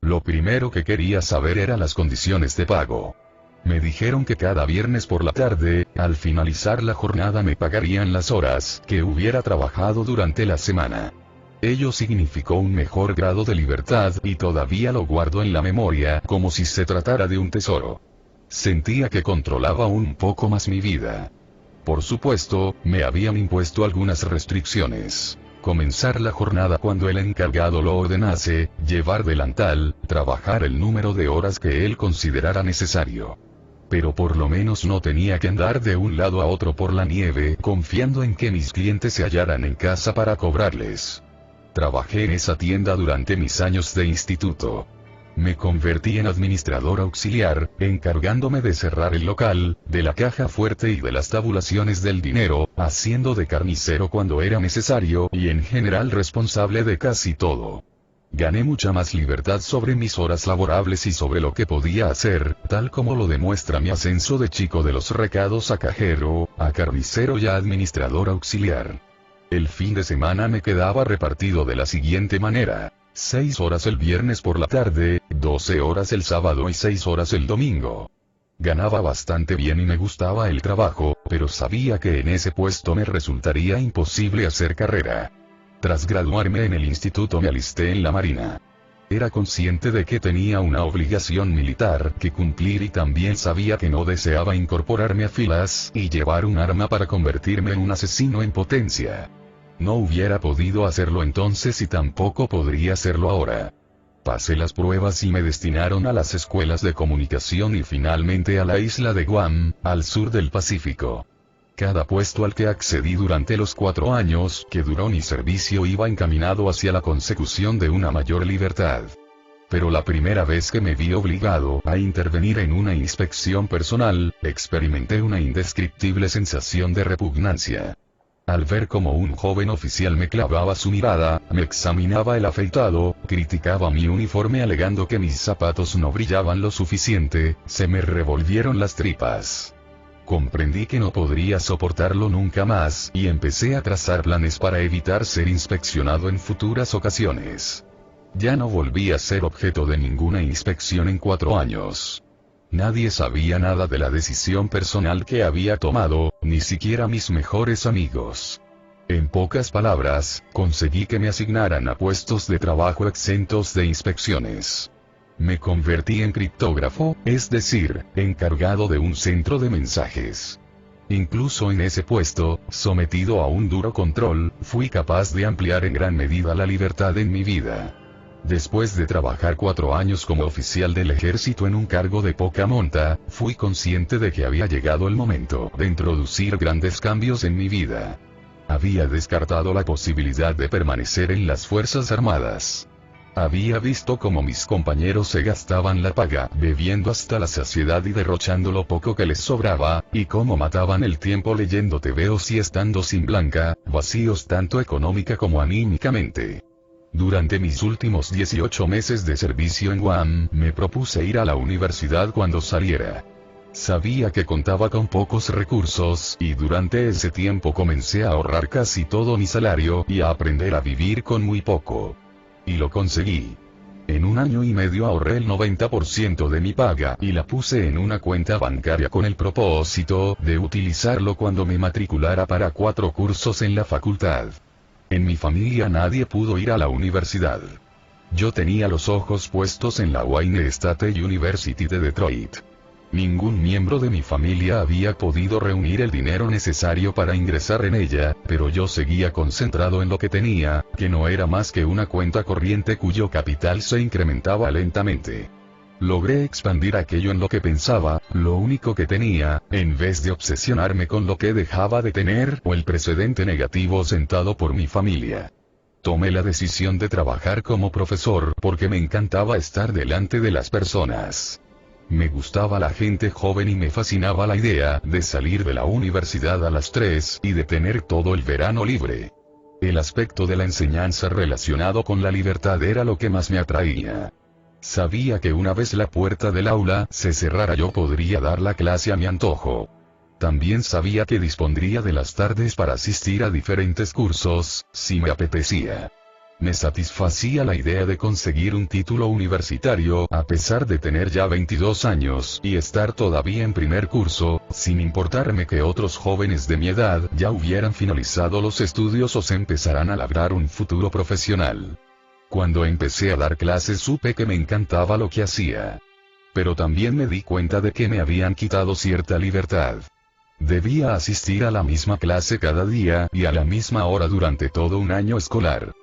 Lo primero que quería saber eran las condiciones de pago. Me dijeron que cada viernes por la tarde, al finalizar la jornada me pagarían las horas que hubiera trabajado durante la semana. Ello significó un mejor grado de libertad y todavía lo guardo en la memoria como si se tratara de un tesoro. Sentía que controlaba un poco más mi vida. Por supuesto, me habían impuesto algunas restricciones. Comenzar la jornada cuando el encargado lo ordenase, llevar delantal, trabajar el número de horas que él considerara necesario. Pero por lo menos no tenía que andar de un lado a otro por la nieve, confiando en que mis clientes se hallaran en casa para cobrarles. Trabajé en esa tienda durante mis años de instituto. Me convertí en administrador auxiliar, encargándome de cerrar el local, de la caja fuerte y de las tabulaciones del dinero, haciendo de carnicero cuando era necesario y en general responsable de casi todo. Gané mucha más libertad sobre mis horas laborables y sobre lo que podía hacer, tal como lo demuestra mi ascenso de chico de los recados a cajero, a carnicero y a administrador auxiliar. El fin de semana me quedaba repartido de la siguiente manera: 6 horas el viernes por la tarde, 12 horas el sábado y 6 horas el domingo. Ganaba bastante bien y me gustaba el trabajo, pero sabía que en ese puesto me resultaría imposible hacer carrera. Tras graduarme en el instituto me alisté en la Marina. Era consciente de que tenía una obligación militar que cumplir y también sabía que no deseaba incorporarme a filas y llevar un arma para convertirme en un asesino en potencia. No hubiera podido hacerlo entonces y tampoco podría hacerlo ahora. Pasé las pruebas y me destinaron a las escuelas de comunicación y finalmente a la isla de Guam, al sur del Pacífico. Cada puesto al que accedí durante los 4 años que duró mi servicio iba encaminado hacia la consecución de una mayor libertad. Pero la primera vez que me vi obligado a intervenir en una inspección personal, experimenté una indescriptible sensación de repugnancia. Al ver cómo un joven oficial me clavaba su mirada, me examinaba el afeitado, criticaba mi uniforme alegando que mis zapatos no brillaban lo suficiente, se me revolvieron las tripas. Comprendí que no podría soportarlo nunca más, y empecé a trazar planes para evitar ser inspeccionado en futuras ocasiones. Ya no volví a ser objeto de ninguna inspección en 4 años. Nadie sabía nada de la decisión personal que había tomado, ni siquiera mis mejores amigos. En pocas palabras, conseguí que me asignaran a puestos de trabajo exentos de inspecciones. Me convertí en criptógrafo, es decir, encargado de un centro de mensajes. Incluso en ese puesto, sometido a un duro control, fui capaz de ampliar en gran medida la libertad en mi vida. Después de trabajar 4 años como oficial del ejército en un cargo de poca monta, fui consciente de que había llegado el momento de introducir grandes cambios en mi vida. Había descartado la posibilidad de permanecer en las Fuerzas Armadas. Había visto cómo mis compañeros se gastaban la paga bebiendo hasta la saciedad y derrochando lo poco que les sobraba, y cómo mataban el tiempo leyendo tebeos y estando sin blanca, vacíos tanto económica como anímicamente. Durante mis últimos 18 meses de servicio en Guam, me propuse ir a la universidad cuando saliera. Sabía que contaba con pocos recursos, y durante ese tiempo comencé a ahorrar casi todo mi salario y a aprender a vivir con muy poco. Y lo conseguí. En 1 año y medio ahorré el 90% de mi paga y la puse en una cuenta bancaria con el propósito de utilizarlo cuando me matriculara para 4 cursos en la facultad. En mi familia nadie pudo ir a la universidad. Yo tenía los ojos puestos en la Wayne State University de Detroit. Ningún miembro de mi familia había podido reunir el dinero necesario para ingresar en ella, pero yo seguía concentrado en lo que tenía, que no era más que una cuenta corriente cuyo capital se incrementaba lentamente. Logré expandir aquello en lo que pensaba, lo único que tenía, en vez de obsesionarme con lo que dejaba de tener o el precedente negativo sentado por mi familia. Tomé la decisión de trabajar como profesor porque me encantaba estar delante de las personas. Me gustaba la gente joven y me fascinaba la idea de salir de la universidad a las 3 y de tener todo el verano libre. El aspecto de la enseñanza relacionado con la libertad era lo que más me atraía. Sabía que una vez la puerta del aula se cerrara yo podría dar la clase a mi antojo. También sabía que dispondría de las tardes para asistir a diferentes cursos, si me apetecía. Me satisfacía la idea de conseguir un título universitario a pesar de tener ya 22 años y estar todavía en primer curso, sin importarme que otros jóvenes de mi edad ya hubieran finalizado los estudios o se empezaran a labrar un futuro profesional. Cuando empecé a dar clases supe que me encantaba lo que hacía. Pero también me di cuenta de que me habían quitado cierta libertad. Debía asistir a la misma clase cada día y a la misma hora durante todo un año escolar.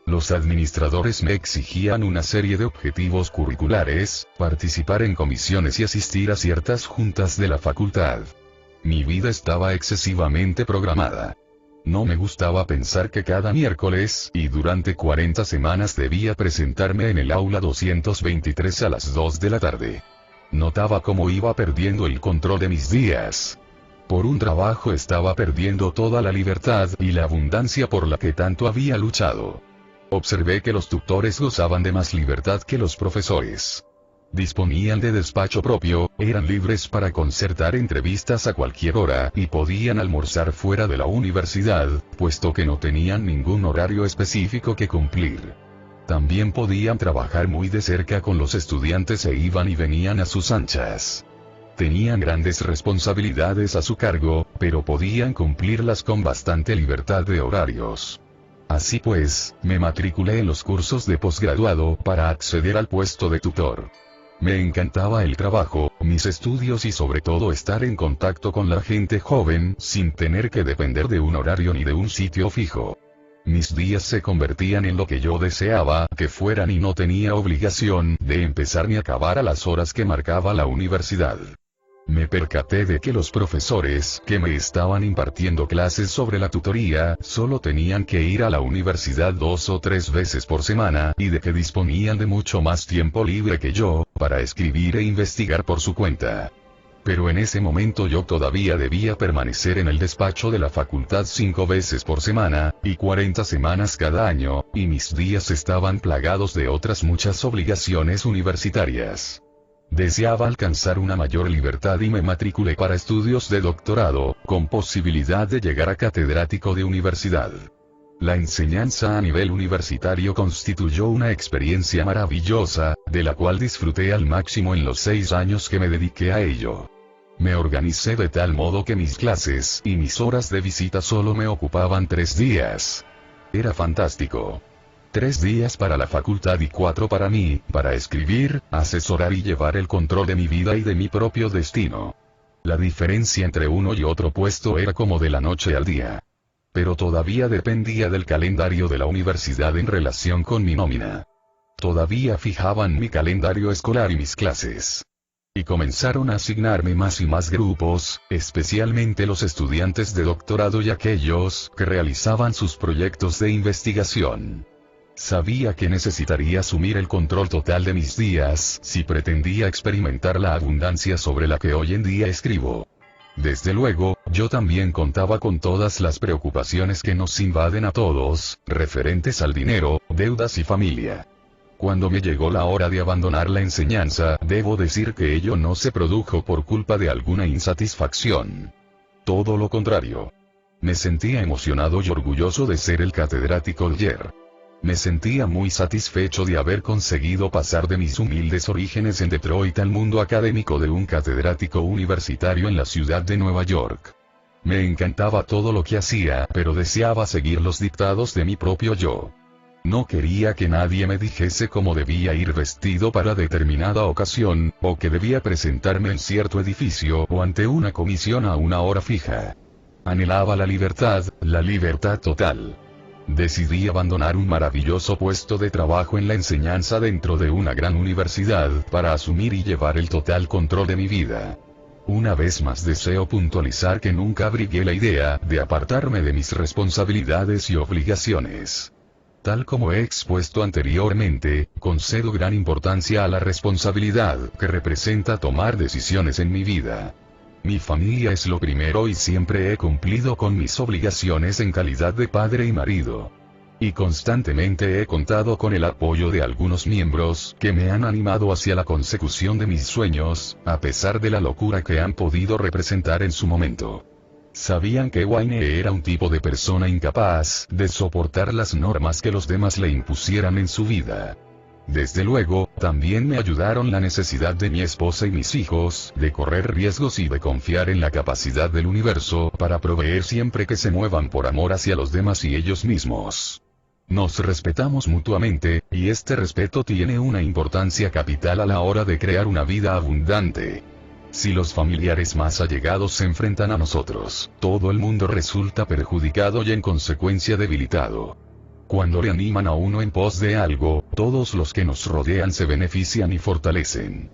Los administradores me exigían una serie de objetivos curriculares, participar en comisiones y asistir a ciertas juntas de la facultad. Mi vida estaba excesivamente programada. No me gustaba pensar que cada miércoles y durante 40 semanas debía presentarme en el aula 223 a las 2 de la tarde. Notaba cómo iba perdiendo el control de mis días. Por un trabajo estaba perdiendo toda la libertad y la abundancia por la que tanto había luchado. Observé que los tutores gozaban de más libertad que los profesores. Disponían de despacho propio, eran libres para concertar entrevistas a cualquier hora y podían almorzar fuera de la universidad, puesto que no tenían ningún horario específico que cumplir. También podían trabajar muy de cerca con los estudiantes e iban y venían a sus anchas. Tenían grandes responsabilidades a su cargo, pero podían cumplirlas con bastante libertad de horarios. Así pues, me matriculé en los cursos de posgraduado para acceder al puesto de tutor. Me encantaba el trabajo, mis estudios y sobre todo estar en contacto con la gente joven sin tener que depender de un horario ni de un sitio fijo. Mis días se convertían en lo que yo deseaba que fueran y no tenía obligación de empezar ni acabar a las horas que marcaba la universidad. Me percaté de que los profesores que me estaban impartiendo clases sobre la tutoría solo tenían que ir a la universidad 2 o 3 veces por semana y de que disponían de mucho más tiempo libre que yo para escribir e investigar por su cuenta. Pero en ese momento yo todavía debía permanecer en el despacho de la facultad 5 veces por semana, y 40 semanas cada año, y mis días estaban plagados de otras muchas obligaciones universitarias. Deseaba alcanzar una mayor libertad y me matriculé para estudios de doctorado, con posibilidad de llegar a catedrático de universidad. La enseñanza a nivel universitario constituyó una experiencia maravillosa, de la cual disfruté al máximo en los 6 años que me dediqué a ello. Me organicé de tal modo que mis clases y mis horas de visita solo me ocupaban 3 días. Era fantástico. 3 días para la facultad y 4 para mí, para escribir, asesorar y llevar el control de mi vida y de mi propio destino. La diferencia entre uno y otro puesto era como de la noche al día. Pero todavía dependía del calendario de la universidad en relación con mi nómina. Todavía fijaban mi calendario escolar y mis clases. Y comenzaron a asignarme más y más grupos, especialmente los estudiantes de doctorado y aquellos que realizaban sus proyectos de investigación. Sabía que necesitaría asumir el control total de mis días si pretendía experimentar la abundancia sobre la que hoy en día escribo. Desde luego, yo también contaba con todas las preocupaciones que nos invaden a todos, referentes al dinero, deudas y familia. Cuando me llegó la hora de abandonar la enseñanza, debo decir que ello no se produjo por culpa de alguna insatisfacción. Todo lo contrario. Me sentía emocionado y orgulloso de ser el catedrático de ayer. Me sentía muy satisfecho de haber conseguido pasar de mis humildes orígenes en Detroit al mundo académico de un catedrático universitario en la ciudad de Nueva York. Me encantaba todo lo que hacía, pero deseaba seguir los dictados de mi propio yo. No quería que nadie me dijese cómo debía ir vestido para determinada ocasión, o que debía presentarme en cierto edificio o ante una comisión a una hora fija. Anhelaba la libertad total. Decidí abandonar un maravilloso puesto de trabajo en la enseñanza dentro de una gran universidad para asumir y llevar el total control de mi vida. Una vez más deseo puntualizar que nunca abrigué la idea de apartarme de mis responsabilidades y obligaciones. Tal como he expuesto anteriormente, concedo gran importancia a la responsabilidad que representa tomar decisiones en mi vida. Mi familia es lo primero y siempre he cumplido con mis obligaciones en calidad de padre y marido. Y constantemente he contado con el apoyo de algunos miembros que me han animado hacia la consecución de mis sueños, a pesar de la locura que han podido representar en su momento. Sabían que Wayne era un tipo de persona incapaz de soportar las normas que los demás le impusieran en su vida. Desde luego, también me ayudaron la necesidad de mi esposa y mis hijos de correr riesgos y de confiar en la capacidad del universo para proveer siempre que se muevan por amor hacia los demás y ellos mismos. Nos respetamos mutuamente, y este respeto tiene una importancia capital a la hora de crear una vida abundante. Si los familiares más allegados se enfrentan a nosotros, todo el mundo resulta perjudicado y en consecuencia debilitado. Cuando le animan a uno en pos de algo, todos los que nos rodean se benefician y fortalecen.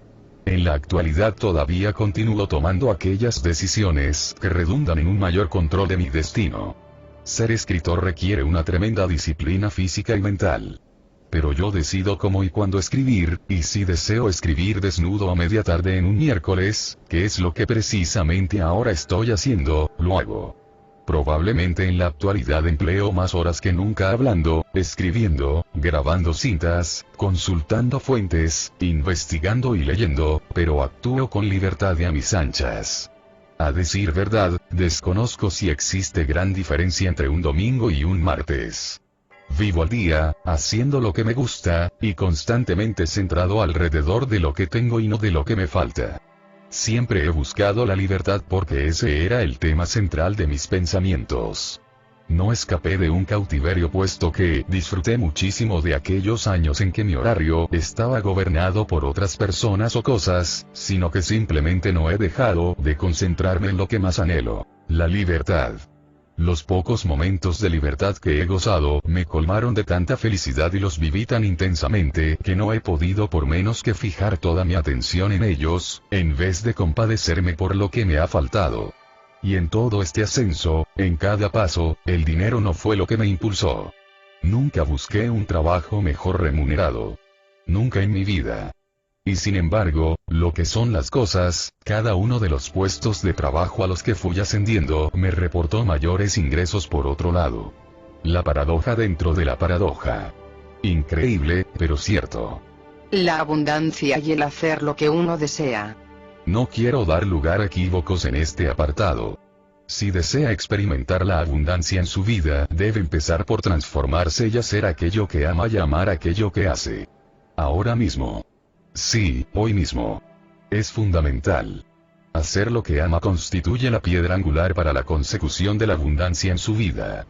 En la actualidad todavía continúo tomando aquellas decisiones que redundan en un mayor control de mi destino. Ser escritor requiere una tremenda disciplina física y mental. Pero yo decido cómo y cuándo escribir, y si deseo escribir desnudo a media tarde en un miércoles, que es lo que precisamente ahora estoy haciendo, lo hago. Probablemente en la actualidad empleo más horas que nunca hablando, escribiendo, grabando cintas, consultando fuentes, investigando y leyendo, pero actúo con libertad y a mis anchas. A decir verdad, desconozco si existe gran diferencia entre un domingo y un martes. Vivo al día, haciendo lo que me gusta, y constantemente centrado alrededor de lo que tengo y no de lo que me falta. Siempre he buscado la libertad porque ese era el tema central de mis pensamientos. No escapé de un cautiverio puesto que disfruté muchísimo de aquellos años en que mi horario estaba gobernado por otras personas o cosas, sino que simplemente no he dejado de concentrarme en lo que más anhelo, la libertad. Los pocos momentos de libertad que he gozado me colmaron de tanta felicidad y los viví tan intensamente que no he podido por menos que fijar toda mi atención en ellos, en vez de compadecerme por lo que me ha faltado. Y en todo este ascenso, en cada paso, el dinero no fue lo que me impulsó. Nunca busqué un trabajo mejor remunerado. Nunca en mi vida. Y sin embargo, lo que son las cosas, cada uno de los puestos de trabajo a los que fui ascendiendo me reportó mayores ingresos por otro lado. La paradoja dentro de la paradoja. Increíble, pero cierto. La abundancia y el hacer lo que uno desea. No quiero dar lugar a equívocos en este apartado. Si desea experimentar la abundancia en su vida, debe empezar por transformarse y hacer aquello que ama y amar aquello que hace. Ahora mismo. Sí, hoy mismo. Es fundamental. Hacer lo que ama constituye la piedra angular para la consecución de la abundancia en su vida.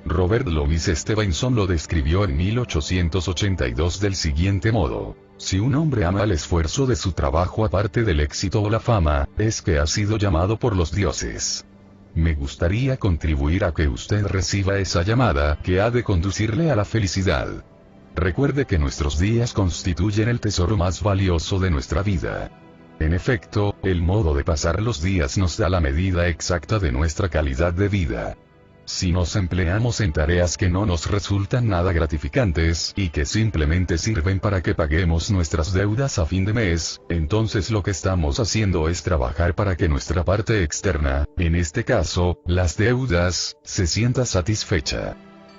Robert Louis Stevenson lo describió en 1882 del siguiente modo: si un hombre ama el esfuerzo de su trabajo aparte del éxito o la fama, es que ha sido llamado por los dioses. Me gustaría contribuir a que usted reciba esa llamada que ha de conducirle a la felicidad. Recuerde que nuestros días constituyen el tesoro más valioso de nuestra vida. En efecto, el modo de pasar los días nos da la medida exacta de nuestra calidad de vida. Si nos empleamos en tareas que no nos resultan nada gratificantes y que simplemente sirven para que paguemos nuestras deudas a fin de mes, entonces lo que estamos haciendo es trabajar para que nuestra parte externa, en este caso, las deudas, se sienta satisfecha.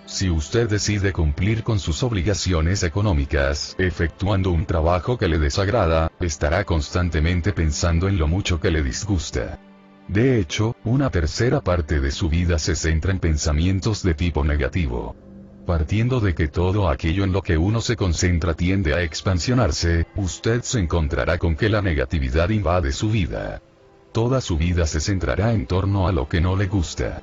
Si usted decide cumplir con sus obligaciones económicas, efectuando un trabajo que le desagrada, estará constantemente pensando en lo mucho que le disgusta. De hecho, una tercera parte de su vida se centra en pensamientos de tipo negativo. Partiendo de que todo aquello en lo que uno se concentra tiende a expansionarse, usted se encontrará con que la negatividad invade su vida. Toda su vida se centrará en torno a lo que no le gusta.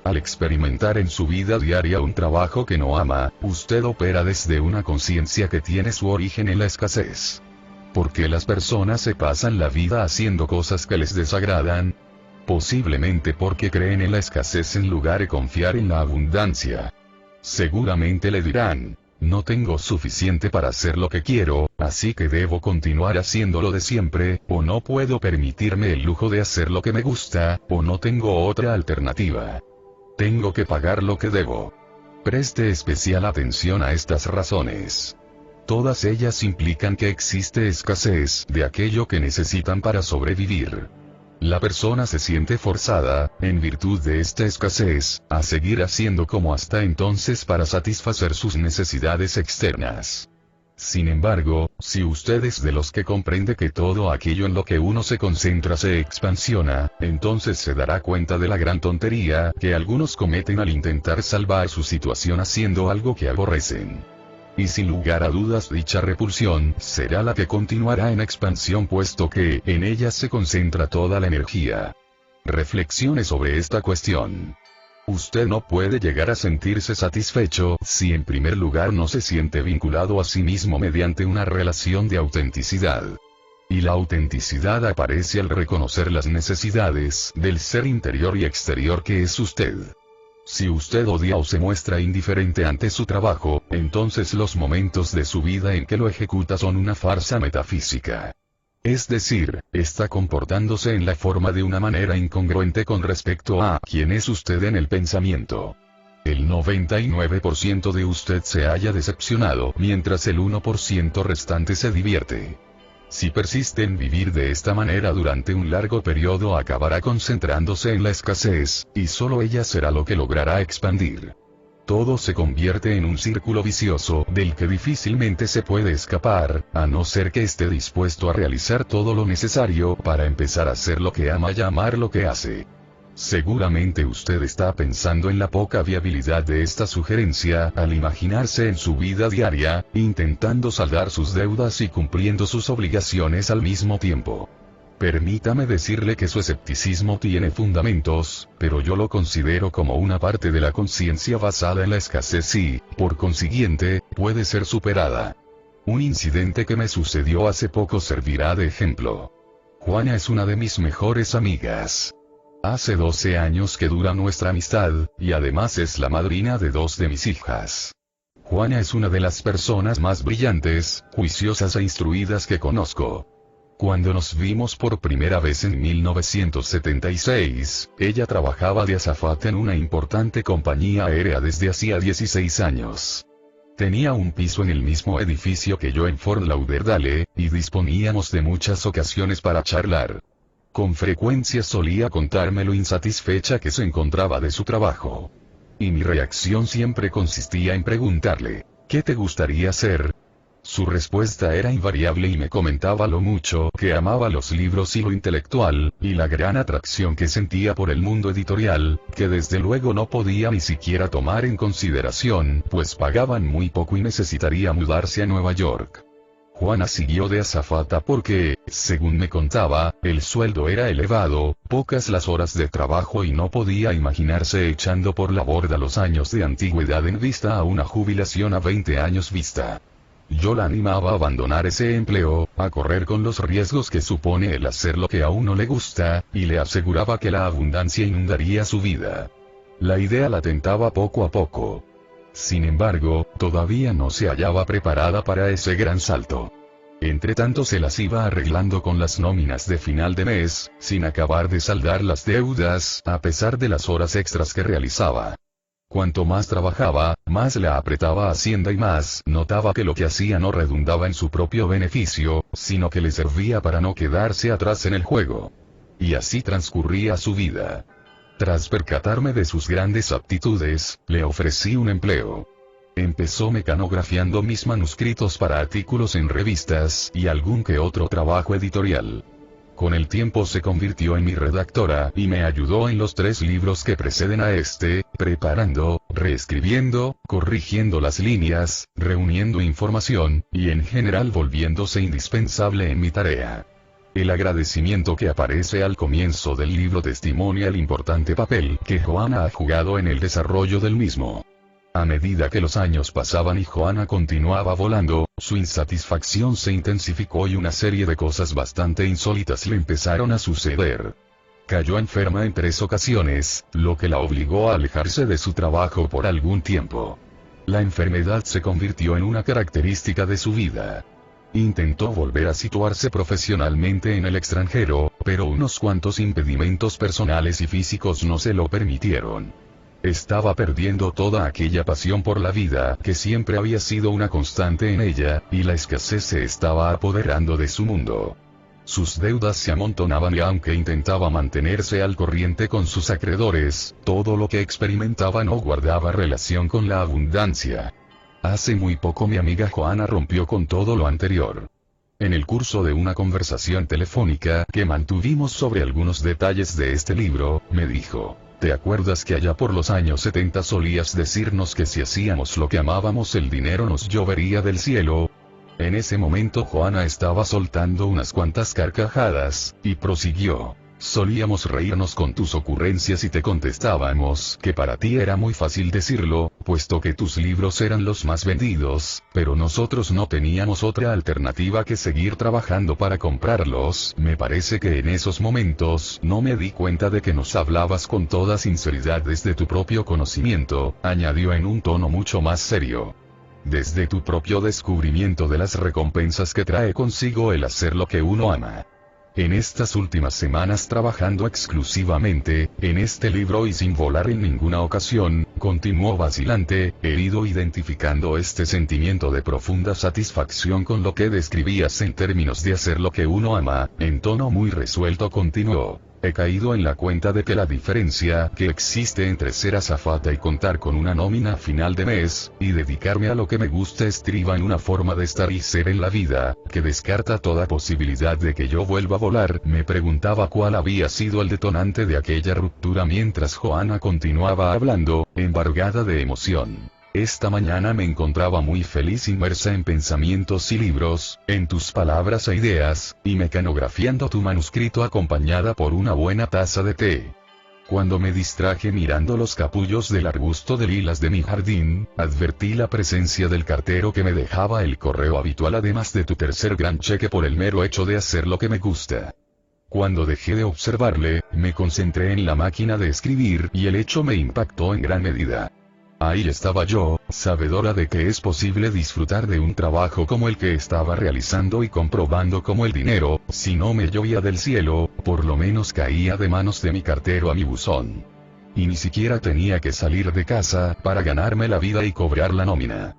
Al experimentar en su vida diaria un trabajo que no ama, usted opera desde una conciencia que tiene su origen en la escasez. ¿Por qué las personas se pasan la vida haciendo cosas que les desagradan? Posiblemente porque creen en la escasez en lugar de confiar en la abundancia. Seguramente le dirán: no tengo suficiente para hacer lo que quiero, así que debo continuar haciendo lo de siempre, o no puedo permitirme el lujo de hacer lo que me gusta, o no tengo otra alternativa. Tengo que pagar lo que debo. Preste especial atención a estas razones. Todas ellas implican que existe escasez de aquello que necesitan para sobrevivir. La persona se siente forzada, en virtud de esta escasez, a seguir haciendo como hasta entonces para satisfacer sus necesidades externas. Sin embargo, si usted es de los que comprende que todo aquello en lo que uno se concentra se expansiona, entonces se dará cuenta de la gran tontería que algunos cometen al intentar salvar su situación haciendo algo que aborrecen. Y sin lugar a dudas dicha repulsión será la que continuará en expansión puesto que en ella se concentra toda la energía. Reflexione sobre esta cuestión. Usted no puede llegar a sentirse satisfecho si en primer lugar no se siente vinculado a sí mismo mediante una relación de autenticidad. Y la autenticidad aparece al reconocer las necesidades del ser interior y exterior que es usted. Si usted odia o se muestra indiferente ante su trabajo, entonces los momentos de su vida en que lo ejecuta son una farsa metafísica. Es decir, está comportándose en la forma de una manera incongruente con respecto a quién es usted en el pensamiento. El 99% de usted se halla decepcionado, mientras el 1% restante se divierte. Si persiste en vivir de esta manera durante un largo periodo acabará concentrándose en la escasez, y solo ella será lo que logrará expandir. Todo se convierte en un círculo vicioso del que difícilmente se puede escapar, a no ser que esté dispuesto a realizar todo lo necesario para empezar a hacer lo que ama y amar lo que hace. Seguramente usted está pensando en la poca viabilidad de esta sugerencia al imaginarse en su vida diaria, intentando saldar sus deudas y cumpliendo sus obligaciones al mismo tiempo. Permítame decirle que su escepticismo tiene fundamentos, pero yo lo considero como una parte de la conciencia basada en la escasez y, por consiguiente, puede ser superada. Un incidente que me sucedió hace poco servirá de ejemplo. Juana es una de mis mejores amigas. Hace 12 años que dura nuestra amistad, y además es la madrina de 2 de mis hijas. Juana es una de las personas más brillantes, juiciosas e instruidas que conozco. Cuando nos vimos por primera vez en 1976, ella trabajaba de azafata en una importante compañía aérea desde hacía 16 años. Tenía un piso en el mismo edificio que yo en Fort Lauderdale, y disponíamos de muchas ocasiones para charlar. Con frecuencia solía contarme lo insatisfecha que se encontraba de su trabajo. Y mi reacción siempre consistía en preguntarle, ¿qué te gustaría hacer? Su respuesta era invariable y me comentaba lo mucho que amaba los libros y lo intelectual, y la gran atracción que sentía por el mundo editorial, que desde luego no podía ni siquiera tomar en consideración, pues pagaban muy poco y necesitaría mudarse a Nueva York. Juana siguió de azafata porque, según me contaba, el sueldo era elevado, pocas las horas de trabajo y no podía imaginarse echando por la borda los años de antigüedad en vista a una jubilación a 20 años vista. Yo la animaba a abandonar ese empleo, a correr con los riesgos que supone el hacer lo que a uno le gusta, y le aseguraba que la abundancia inundaría su vida. La idea la tentaba poco a poco. Sin embargo, todavía no se hallaba preparada para ese gran salto. Entretanto se las iba arreglando con las nóminas de final de mes, sin acabar de saldar las deudas, a pesar de las horas extras que realizaba. Cuanto más trabajaba, más la apretaba Hacienda y más notaba que lo que hacía no redundaba en su propio beneficio, sino que le servía para no quedarse atrás en el juego. Y así transcurría su vida. Tras percatarme de sus grandes aptitudes, le ofrecí un empleo. Empezó mecanografiando mis manuscritos para artículos en revistas y algún que otro trabajo editorial. Con el tiempo se convirtió en mi redactora y me ayudó en los 3 libros que preceden a este, preparando, reescribiendo, corrigiendo las líneas, reuniendo información, y en general volviéndose indispensable en mi tarea. El agradecimiento que aparece al comienzo del libro testimonia el importante papel que Juana ha jugado en el desarrollo del mismo. A medida que los años pasaban y Juana continuaba volando, su insatisfacción se intensificó y una serie de cosas bastante insólitas le empezaron a suceder. Cayó enferma en 3 ocasiones, lo que la obligó a alejarse de su trabajo por algún tiempo. La enfermedad se convirtió en una característica de su vida. Intentó volver a situarse profesionalmente en el extranjero, pero unos cuantos impedimentos personales y físicos no se lo permitieron. Estaba perdiendo toda aquella pasión por la vida que siempre había sido una constante en ella, y la escasez se estaba apoderando de su mundo. Sus deudas se amontonaban y aunque intentaba mantenerse al corriente con sus acreedores, todo lo que experimentaba no guardaba relación con la abundancia. Hace muy poco mi amiga Juana rompió con todo lo anterior. En el curso de una conversación telefónica que mantuvimos sobre algunos detalles de este libro, me dijo: ¿te acuerdas que allá por los años 70 solías decirnos que si hacíamos lo que amábamos el dinero nos llovería del cielo? En ese momento Juana estaba soltando unas cuantas carcajadas, y prosiguió: solíamos reírnos con tus ocurrencias y te contestábamos que para ti era muy fácil decirlo, puesto que tus libros eran los más vendidos, pero nosotros no teníamos otra alternativa que seguir trabajando para comprarlos. Me parece que en esos momentos no me di cuenta de que nos hablabas con toda sinceridad desde tu propio conocimiento, añadió en un tono mucho más serio. Desde tu propio descubrimiento de las recompensas que trae consigo el hacer lo que uno ama. En estas últimas semanas trabajando exclusivamente en este libro y sin volar en ninguna ocasión, continuó vacilante, herido, identificando este sentimiento de profunda satisfacción con lo que describías en términos de hacer lo que uno ama, en tono muy resuelto continuó: he caído en la cuenta de que la diferencia que existe entre ser azafata y contar con una nómina a final de mes, y dedicarme a lo que me gusta estriba en una forma de estar y ser en la vida, que descarta toda posibilidad de que yo vuelva a volar. Me preguntaba cuál había sido el detonante de aquella ruptura mientras Juana continuaba hablando, embargada de emoción. Esta mañana me encontraba muy feliz inmersa en pensamientos y libros, en tus palabras e ideas, y mecanografiando tu manuscrito acompañada por una buena taza de té. Cuando me distraje mirando los capullos del arbusto de lilas de mi jardín, advertí la presencia del cartero que me dejaba el correo habitual además de tu tercer gran cheque por el mero hecho de hacer lo que me gusta. Cuando dejé de observarle, me concentré en la máquina de escribir y el hecho me impactó en gran medida. Ahí estaba yo, sabedora de que es posible disfrutar de un trabajo como el que estaba realizando y comprobando cómo el dinero, si no me llovía del cielo, por lo menos caía de manos de mi cartero a mi buzón. Y ni siquiera tenía que salir de casa para ganarme la vida y cobrar la nómina.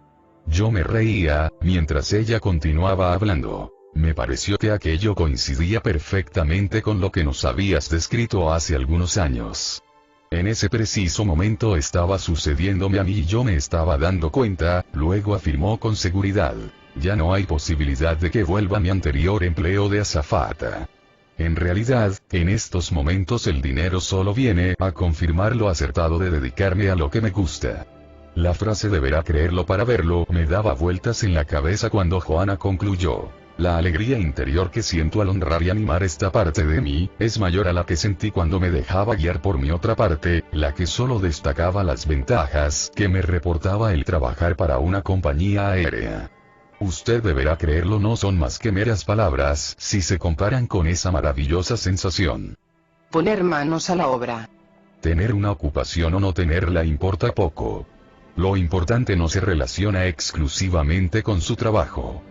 Yo me reía, mientras ella continuaba hablando. Me pareció que aquello coincidía perfectamente con lo que nos habías descrito hace algunos años. En ese preciso momento estaba sucediéndome a mí y yo me estaba dando cuenta, luego afirmó con seguridad. Ya no hay posibilidad de que vuelva a mi anterior empleo de azafata. En realidad, en estos momentos el dinero solo viene a confirmar lo acertado de dedicarme a lo que me gusta. La frase deberá creerlo para verlo me daba vueltas en la cabeza cuando Joana concluyó. La alegría interior que siento al honrar y animar esta parte de mí, es mayor a la que sentí cuando me dejaba guiar por mi otra parte, la que solo destacaba las ventajas que me reportaba el trabajar para una compañía aérea. Usted deberá creerlo, no son más que meras palabras si se comparan con esa maravillosa sensación. Poner manos a la obra. Tener una ocupación o no tenerla importa poco. Lo importante no se relaciona exclusivamente con su trabajo.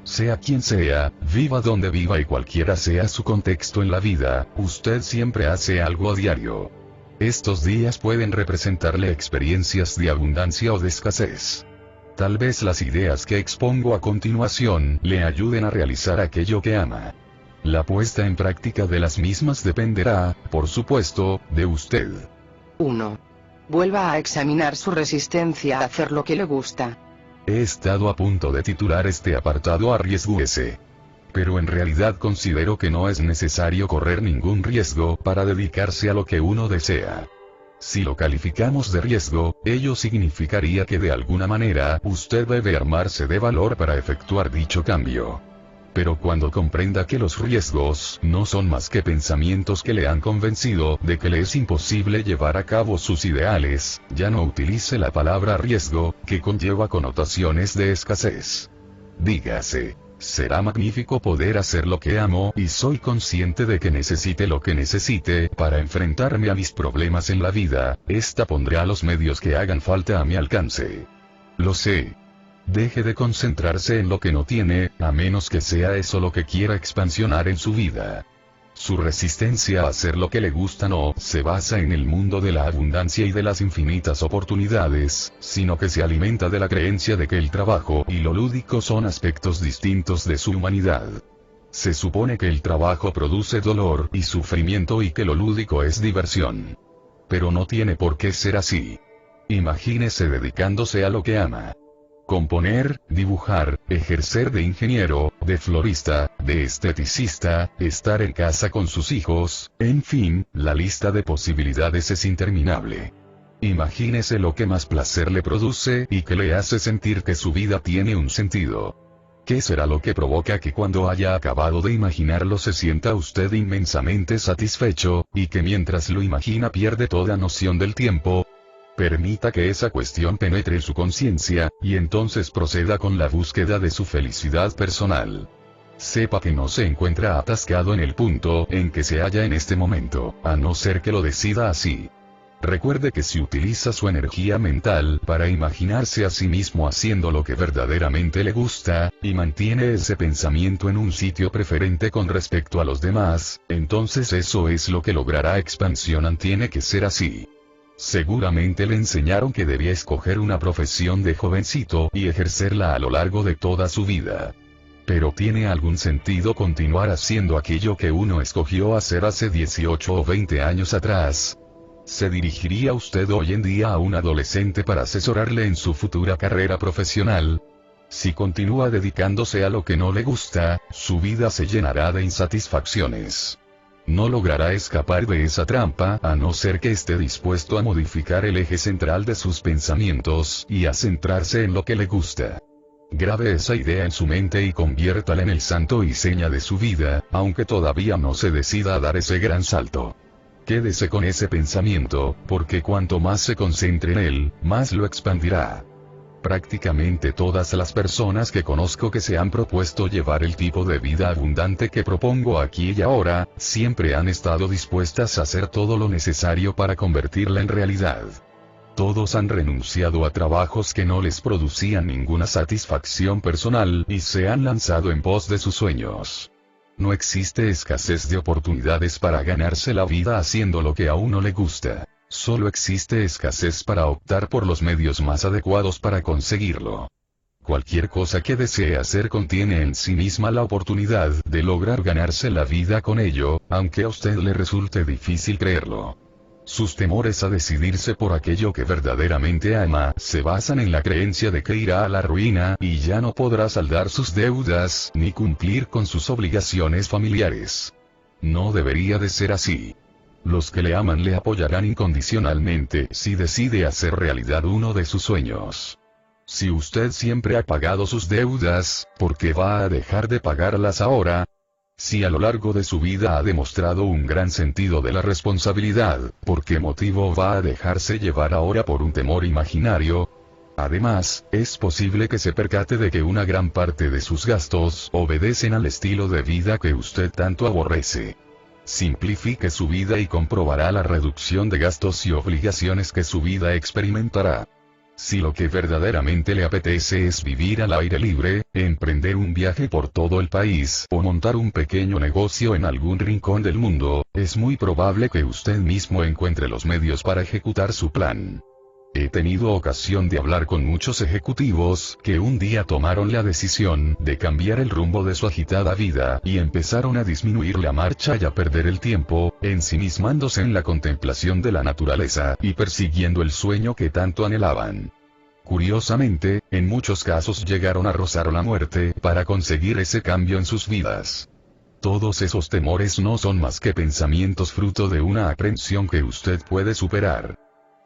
Sea quien sea, viva donde viva y cualquiera sea su contexto en la vida, usted siempre hace algo a diario. Estos días pueden representarle experiencias de abundancia o de escasez. Tal vez las ideas que expongo a continuación le ayuden a realizar aquello que ama. La puesta en práctica de las mismas dependerá, por supuesto, de usted. 1. Vuelva a examinar su resistencia a hacer lo que le gusta. He estado a punto de titular este apartado Arriesguese. Pero en realidad considero que no es necesario correr ningún riesgo para dedicarse a lo que uno desea. Si lo calificamos de riesgo, ello significaría que de alguna manera usted debe armarse de valor para efectuar dicho cambio. Pero cuando comprenda que los riesgos no son más que pensamientos que le han convencido de que le es imposible llevar a cabo sus ideales, ya no utilice la palabra riesgo, que conlleva connotaciones de escasez. Dígase, será magnífico poder hacer lo que amo y soy consciente de que necesite lo que necesite para enfrentarme a mis problemas en la vida, esta pondrá los medios que hagan falta a mi alcance. Lo sé. Deje de concentrarse en lo que no tiene, a menos que sea eso lo que quiera expansionar en su vida. Su resistencia a hacer lo que le gusta no se basa en el mundo de la abundancia y de las infinitas oportunidades, sino que se alimenta de la creencia de que el trabajo y lo lúdico son aspectos distintos de su humanidad. Se supone que el trabajo produce dolor y sufrimiento y que lo lúdico es diversión. Pero no tiene por qué ser así. Imagínese dedicándose a lo que ama. Componer, dibujar, ejercer de ingeniero, de florista, de esteticista, estar en casa con sus hijos, en fin, la lista de posibilidades es interminable. Imagínese lo que más placer le produce y que le hace sentir que su vida tiene un sentido. ¿Qué será lo que provoca que cuando haya acabado de imaginarlo se sienta usted inmensamente satisfecho, y que mientras lo imagina pierde toda noción del tiempo? Permita que esa cuestión penetre su conciencia, y entonces proceda con la búsqueda de su felicidad personal. Sepa que no se encuentra atascado en el punto en que se halla en este momento, a no ser que lo decida así. Recuerde que si utiliza su energía mental para imaginarse a sí mismo haciendo lo que verdaderamente le gusta, y mantiene ese pensamiento en un sitio preferente con respecto a los demás, entonces eso es lo que logrará expansión. Tiene que ser así. Seguramente le enseñaron que debía escoger una profesión de jovencito y ejercerla a lo largo de toda su vida. Pero ¿tiene algún sentido continuar haciendo aquello que uno escogió hacer hace 18 o 20 años atrás? ¿Se dirigiría usted hoy en día a un adolescente para asesorarle en su futura carrera profesional? Si continúa dedicándose a lo que no le gusta, su vida se llenará de insatisfacciones. No logrará escapar de esa trampa a no ser que esté dispuesto a modificar el eje central de sus pensamientos y a centrarse en lo que le gusta. Grabe esa idea en su mente y conviértala en el santo y seña de su vida, aunque todavía no se decida a dar ese gran salto. Quédese con ese pensamiento, porque cuanto más se concentre en él, más lo expandirá. Prácticamente todas las personas que conozco que se han propuesto llevar el tipo de vida abundante que propongo aquí y ahora, siempre han estado dispuestas a hacer todo lo necesario para convertirla en realidad. Todos han renunciado a trabajos que no les producían ninguna satisfacción personal y se han lanzado en pos de sus sueños. No existe escasez de oportunidades para ganarse la vida haciendo lo que a uno le gusta. Solo existe escasez para optar por los medios más adecuados para conseguirlo. Cualquier cosa que desee hacer contiene en sí misma la oportunidad de lograr ganarse la vida con ello, aunque a usted le resulte difícil creerlo. Sus temores a decidirse por aquello que verdaderamente ama se basan en la creencia de que irá a la ruina y ya no podrá saldar sus deudas ni cumplir con sus obligaciones familiares. No debería de ser así. Los que le aman le apoyarán incondicionalmente si decide hacer realidad uno de sus sueños. Si usted siempre ha pagado sus deudas, ¿por qué va a dejar de pagarlas ahora? Si a lo largo de su vida ha demostrado un gran sentido de la responsabilidad, ¿por qué motivo va a dejarse llevar ahora por un temor imaginario? Además, es posible que se percate de que una gran parte de sus gastos obedecen al estilo de vida que usted tanto aborrece. Simplifique su vida y comprobará la reducción de gastos y obligaciones que su vida experimentará. Si lo que verdaderamente le apetece es vivir al aire libre, emprender un viaje por todo el país o montar un pequeño negocio en algún rincón del mundo, es muy probable que usted mismo encuentre los medios para ejecutar su plan. He tenido ocasión de hablar con muchos ejecutivos que un día tomaron la decisión de cambiar el rumbo de su agitada vida y empezaron a disminuir la marcha y a perder el tiempo, ensimismándose en la contemplación de la naturaleza y persiguiendo el sueño que tanto anhelaban. Curiosamente, en muchos casos llegaron a rozar la muerte para conseguir ese cambio en sus vidas. Todos esos temores no son más que pensamientos fruto de una aprensión que usted puede superar.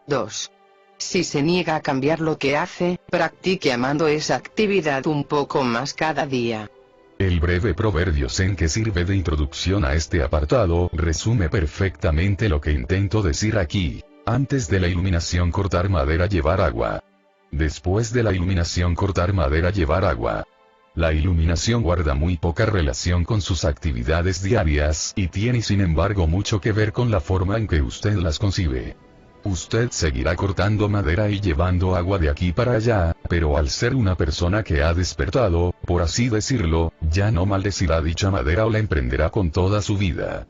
2. Si se niega a cambiar lo que hace, practique amando esa actividad un poco más cada día. El breve proverbio zen que sirve de introducción a este apartado resume perfectamente lo que intento decir aquí. Antes de la iluminación cortar madera, llevar agua. Después de la iluminación cortar madera, llevar agua. La iluminación guarda muy poca relación con sus actividades diarias y tiene sin embargo mucho que ver con la forma en que usted las concibe. Usted seguirá cortando madera y llevando agua de aquí para allá, pero al ser una persona que ha despertado, por así decirlo, ya no maldecirá dicha madera o la emprenderá con toda su vida.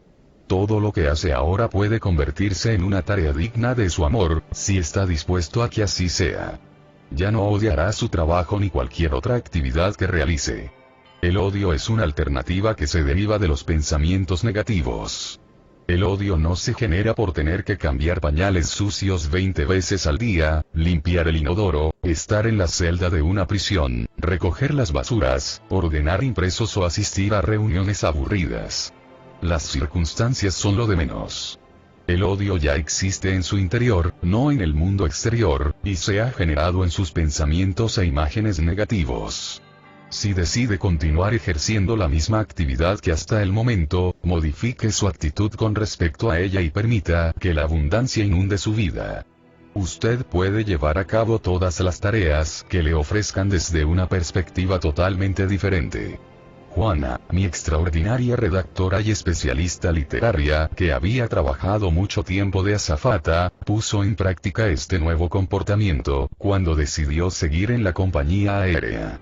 Todo lo que hace ahora puede convertirse en una tarea digna de su amor, si está dispuesto a que así sea. Ya no odiará su trabajo ni cualquier otra actividad que realice. El odio es una alternativa que se deriva de los pensamientos negativos. El odio no se genera por tener que cambiar pañales sucios 20 veces al día, limpiar el inodoro, estar en la celda de una prisión, recoger las basuras, ordenar impresos o asistir a reuniones aburridas. Las circunstancias son lo de menos. El odio ya existe en su interior, no en el mundo exterior, y se ha generado en sus pensamientos e imágenes negativos. Si decide continuar ejerciendo la misma actividad que hasta el momento, modifique su actitud con respecto a ella y permita que la abundancia inunde su vida. Usted puede llevar a cabo todas las tareas que le ofrezcan desde una perspectiva totalmente diferente. Juana, mi extraordinaria redactora y especialista literaria, que había trabajado mucho tiempo de azafata, puso en práctica este nuevo comportamiento cuando decidió seguir en la compañía aérea.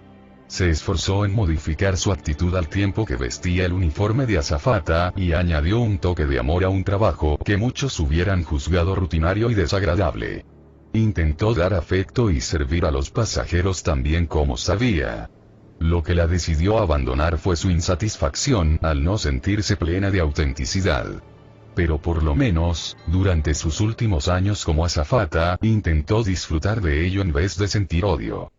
Se esforzó en modificar su actitud al tiempo que vestía el uniforme de azafata y añadió un toque de amor a un trabajo que muchos hubieran juzgado rutinario y desagradable. Intentó dar afecto y servir a los pasajeros tan bien como sabía. Lo que la decidió abandonar fue su insatisfacción al no sentirse plena de autenticidad. Pero por lo menos, durante sus últimos años como azafata, intentó disfrutar de ello en vez de sentir odio.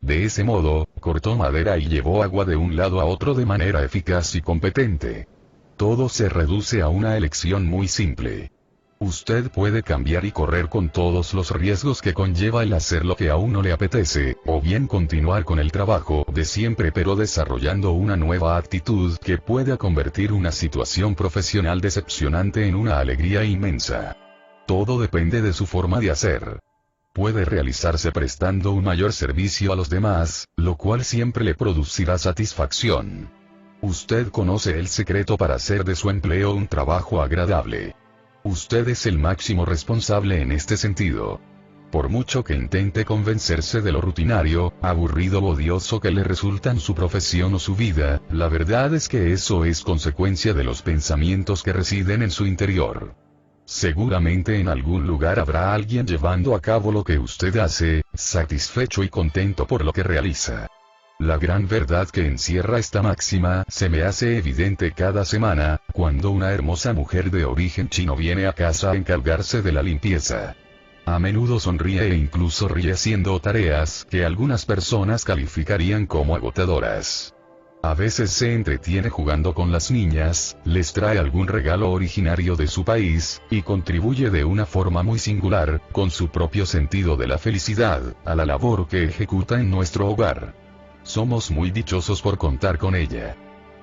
De ese modo, cortó madera y llevó agua de un lado a otro de manera eficaz y competente. Todo se reduce a una elección muy simple. Usted puede cambiar y correr con todos los riesgos que conlleva el hacer lo que a uno le apetece, o bien continuar con el trabajo de siempre pero desarrollando una nueva actitud que pueda convertir una situación profesional decepcionante en una alegría inmensa. Todo depende de su forma de hacer. Puede realizarse prestando un mayor servicio a los demás, lo cual siempre le producirá satisfacción. Usted conoce el secreto para hacer de su empleo un trabajo agradable. Usted es el máximo responsable en este sentido. Por mucho que intente convencerse de lo rutinario, aburrido o odioso que le resultan su profesión o su vida, la verdad es que eso es consecuencia de los pensamientos que residen en su interior. Seguramente en algún lugar habrá alguien llevando a cabo lo que usted hace, satisfecho y contento por lo que realiza. La gran verdad que encierra esta máxima se me hace evidente cada semana, cuando una hermosa mujer de origen chino viene a casa a encargarse de la limpieza. A menudo sonríe e incluso ríe haciendo tareas que algunas personas calificarían como agotadoras. A veces se entretiene jugando con las niñas, les trae algún regalo originario de su país, y contribuye de una forma muy singular, con su propio sentido de la felicidad, a la labor que ejecuta en nuestro hogar. Somos muy dichosos por contar con ella.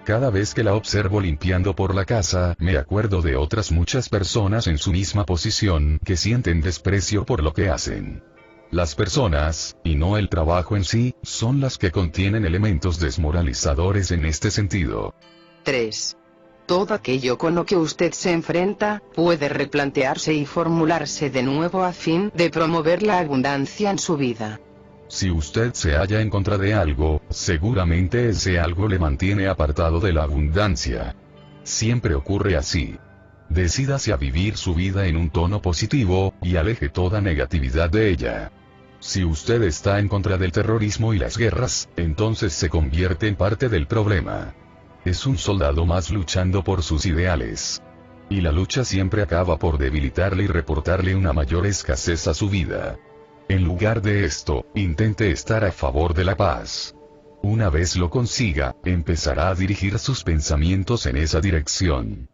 Cada vez que la observo limpiando por la casa, me acuerdo de otras muchas personas en su misma posición que sienten desprecio por lo que hacen. Las personas, y no el trabajo en sí, son las que contienen elementos desmoralizadores en este sentido. 3. Todo aquello con lo que usted se enfrenta, puede replantearse y formularse de nuevo a fin de promover la abundancia en su vida. Si usted se halla en contra de algo, seguramente ese algo le mantiene apartado de la abundancia. Siempre ocurre así. Decídase a vivir su vida en un tono positivo, y aleje toda negatividad de ella. Si usted está en contra del terrorismo y las guerras, entonces se convierte en parte del problema. Es un soldado más luchando por sus ideales. Y la lucha siempre acaba por debilitarle y reportarle una mayor escasez a su vida. En lugar de esto, intente estar a favor de la paz. Una vez lo consiga, empezará a dirigir sus pensamientos en esa dirección.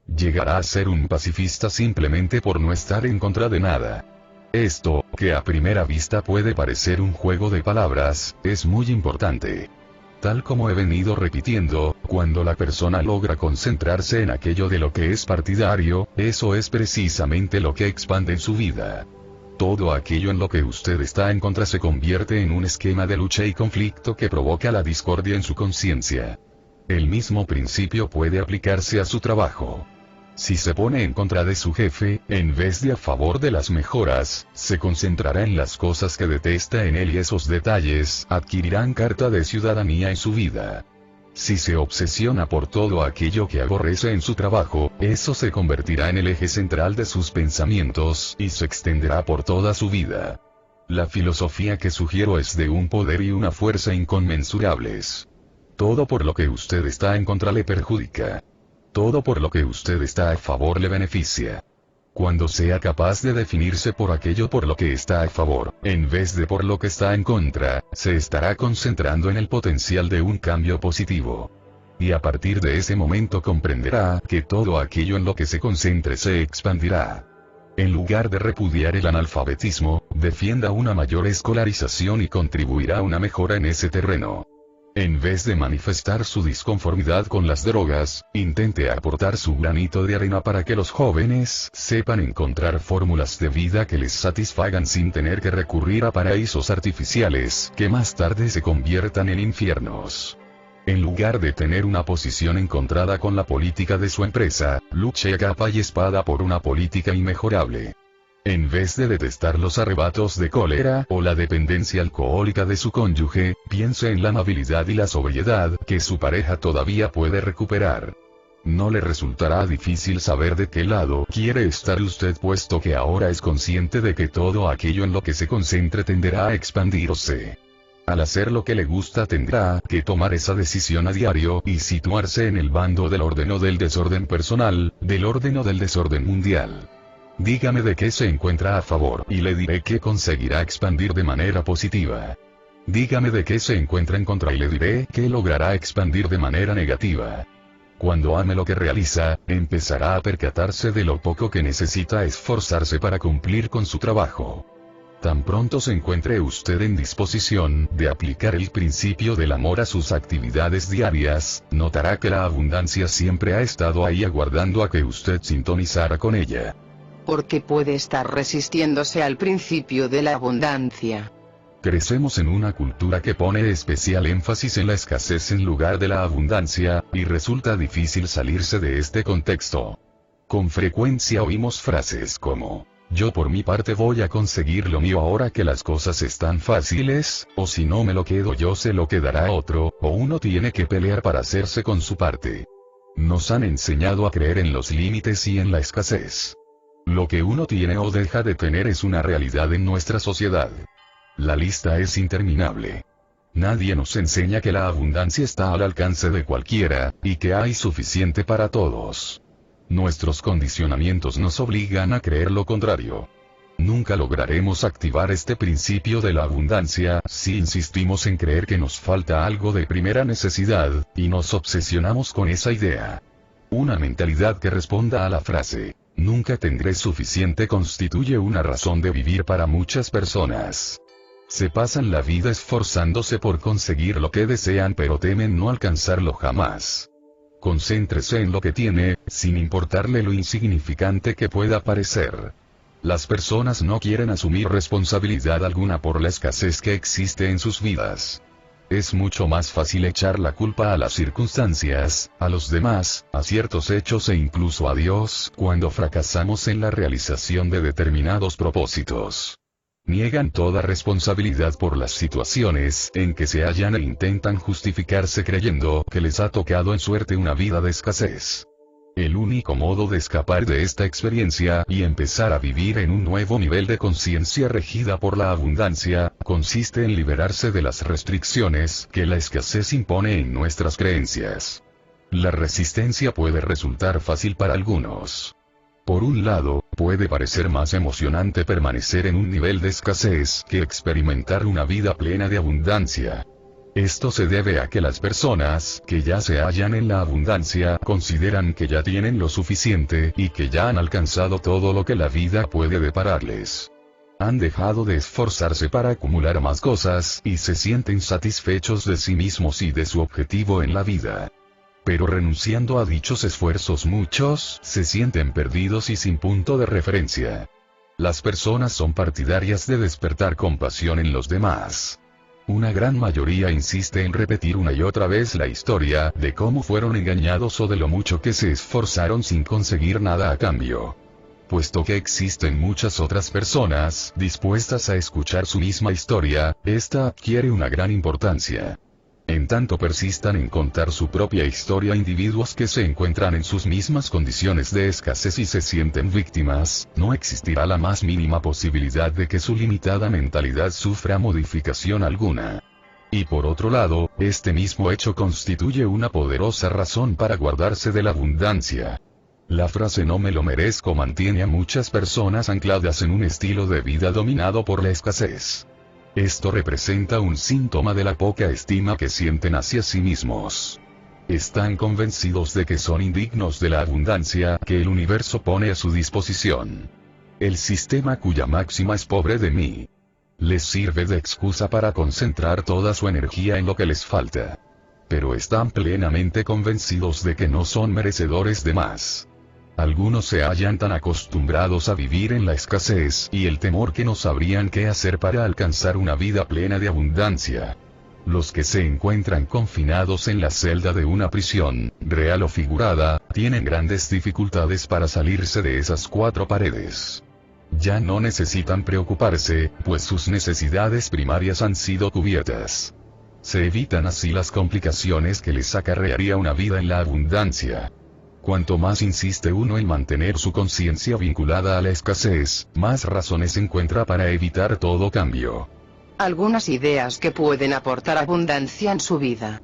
Llegará a ser un pacifista simplemente por no estar en contra de nada. Esto, que a primera vista puede parecer un juego de palabras, es muy importante. Tal como he venido repitiendo, cuando la persona logra concentrarse en aquello de lo que es partidario, eso es precisamente lo que expande en su vida. Todo aquello en lo que usted está en contra se convierte en un esquema de lucha y conflicto que provoca la discordia en su conciencia. El mismo principio puede aplicarse a su trabajo. Si se pone en contra de su jefe, en vez de a favor de las mejoras, se concentrará en las cosas que detesta en él y esos detalles adquirirán carta de ciudadanía en su vida. Si se obsesiona por todo aquello que aborrece en su trabajo, eso se convertirá en el eje central de sus pensamientos y se extenderá por toda su vida. La filosofía que sugiero es de un poder y una fuerza inconmensurables. Todo por lo que usted está en contra le perjudica. Todo por lo que usted está a favor le beneficia. Cuando sea capaz de definirse por aquello por lo que está a favor, en vez de por lo que está en contra, se estará concentrando en el potencial de un cambio positivo. Y a partir de ese momento comprenderá que todo aquello en lo que se concentre se expandirá. En lugar de repudiar el analfabetismo, defienda una mayor escolarización y contribuirá a una mejora en ese terreno. En vez de manifestar su disconformidad con las drogas, intente aportar su granito de arena para que los jóvenes sepan encontrar fórmulas de vida que les satisfagan sin tener que recurrir a paraísos artificiales que más tarde se conviertan en infiernos. En lugar de tener una posición encontrada con la política de su empresa, luche a capa y espada por una política inmejorable. En vez de detestar los arrebatos de cólera o la dependencia alcohólica de su cónyuge, piense en la amabilidad y la sobriedad que su pareja todavía puede recuperar. No le resultará difícil saber de qué lado quiere estar usted, puesto que ahora es consciente de que todo aquello en lo que se concentre tenderá a expandirse. Al hacer lo que le gusta tendrá que tomar esa decisión a diario y situarse en el bando del orden o del desorden personal, del orden o del desorden mundial. Dígame de qué se encuentra a favor y le diré que conseguirá expandir de manera positiva. Dígame de qué se encuentra en contra y le diré que logrará expandir de manera negativa. Cuando ame lo que realiza, empezará a percatarse de lo poco que necesita esforzarse para cumplir con su trabajo. Tan pronto se encuentre usted en disposición de aplicar el principio del amor a sus actividades diarias, notará que la abundancia siempre ha estado ahí aguardando a que usted sintonizara con ella. porque puede estar resistiéndose al principio de la abundancia. Crecemos en una cultura que pone especial énfasis en la escasez en lugar de la abundancia, y resulta difícil salirse de este contexto. Con frecuencia oímos frases como, yo por mi parte voy a conseguir lo mío ahora que las cosas están fáciles, o si no me lo quedo yo se lo quedará otro, o uno tiene que pelear para hacerse con su parte. Nos han enseñado a creer en los límites y en la escasez. Lo que uno tiene o deja de tener es una realidad en nuestra sociedad. La lista es interminable. Nadie nos enseña que la abundancia está al alcance de cualquiera, y que hay suficiente para todos. Nuestros condicionamientos nos obligan a creer lo contrario. Nunca lograremos activar este principio de la abundancia si insistimos en creer que nos falta algo de primera necesidad, y nos obsesionamos con esa idea. Una mentalidad que responda a la frase, nunca tendré suficiente constituye una razón de vivir para muchas personas. Se pasan la vida esforzándose por conseguir lo que desean pero temen no alcanzarlo jamás. Concéntrese en lo que tiene, sin importarle lo insignificante que pueda parecer. Las personas no quieren asumir responsabilidad alguna por la escasez que existe en sus vidas. Es mucho más fácil echar la culpa a las circunstancias, a los demás, a ciertos hechos e incluso a Dios, cuando fracasamos en la realización de determinados propósitos. Niegan toda responsabilidad por las situaciones en que se hallan e intentan justificarse creyendo que les ha tocado en suerte una vida de escasez. El único modo de escapar de esta experiencia y empezar a vivir en un nuevo nivel de conciencia regida por la abundancia, consiste en liberarse de las restricciones que la escasez impone en nuestras creencias. La resistencia puede resultar fácil para algunos. Por un lado, puede parecer más emocionante permanecer en un nivel de escasez que experimentar una vida plena de abundancia. Esto se debe a que las personas que ya se hallan en la abundancia consideran que ya tienen lo suficiente y que ya han alcanzado todo lo que la vida puede depararles. Han dejado de esforzarse para acumular más cosas y se sienten satisfechos de sí mismos y de su objetivo en la vida. Pero renunciando a dichos esfuerzos muchos se sienten perdidos y sin punto de referencia. Las personas son partidarias de despertar compasión en los demás. Una gran mayoría insiste en repetir una y otra vez la historia de cómo fueron engañados o de lo mucho que se esforzaron sin conseguir nada a cambio. Puesto que existen muchas otras personas dispuestas a escuchar su misma historia, esta adquiere una gran importancia. En tanto persistan en contar su propia historia individuos que se encuentran en sus mismas condiciones de escasez y se sienten víctimas, no existirá la más mínima posibilidad de que su limitada mentalidad sufra modificación alguna. Y por otro lado, este mismo hecho constituye una poderosa razón para guardarse de la abundancia. La frase no me lo merezco mantiene a muchas personas ancladas en un estilo de vida dominado por la escasez. Esto representa un síntoma de la poca estima que sienten hacia sí mismos. Están convencidos de que son indignos de la abundancia que el universo pone a su disposición. El sistema cuya máxima es pobre de mí les sirve de excusa para concentrar toda su energía en lo que les falta. Pero están plenamente convencidos de que no son merecedores de más. Algunos se hallan tan acostumbrados a vivir en la escasez y el temor que no sabrían qué hacer para alcanzar una vida plena de abundancia. Los que se encuentran confinados en la celda de una prisión, real o figurada, tienen grandes dificultades para salirse de esas cuatro paredes. Ya no necesitan preocuparse, pues sus necesidades primarias han sido cubiertas. Se evitan así las complicaciones que les acarrearía una vida en la abundancia. Cuanto más insiste uno en mantener su conciencia vinculada a la escasez, más razones encuentra para evitar todo cambio. Algunas ideas que pueden aportar abundancia en su vida.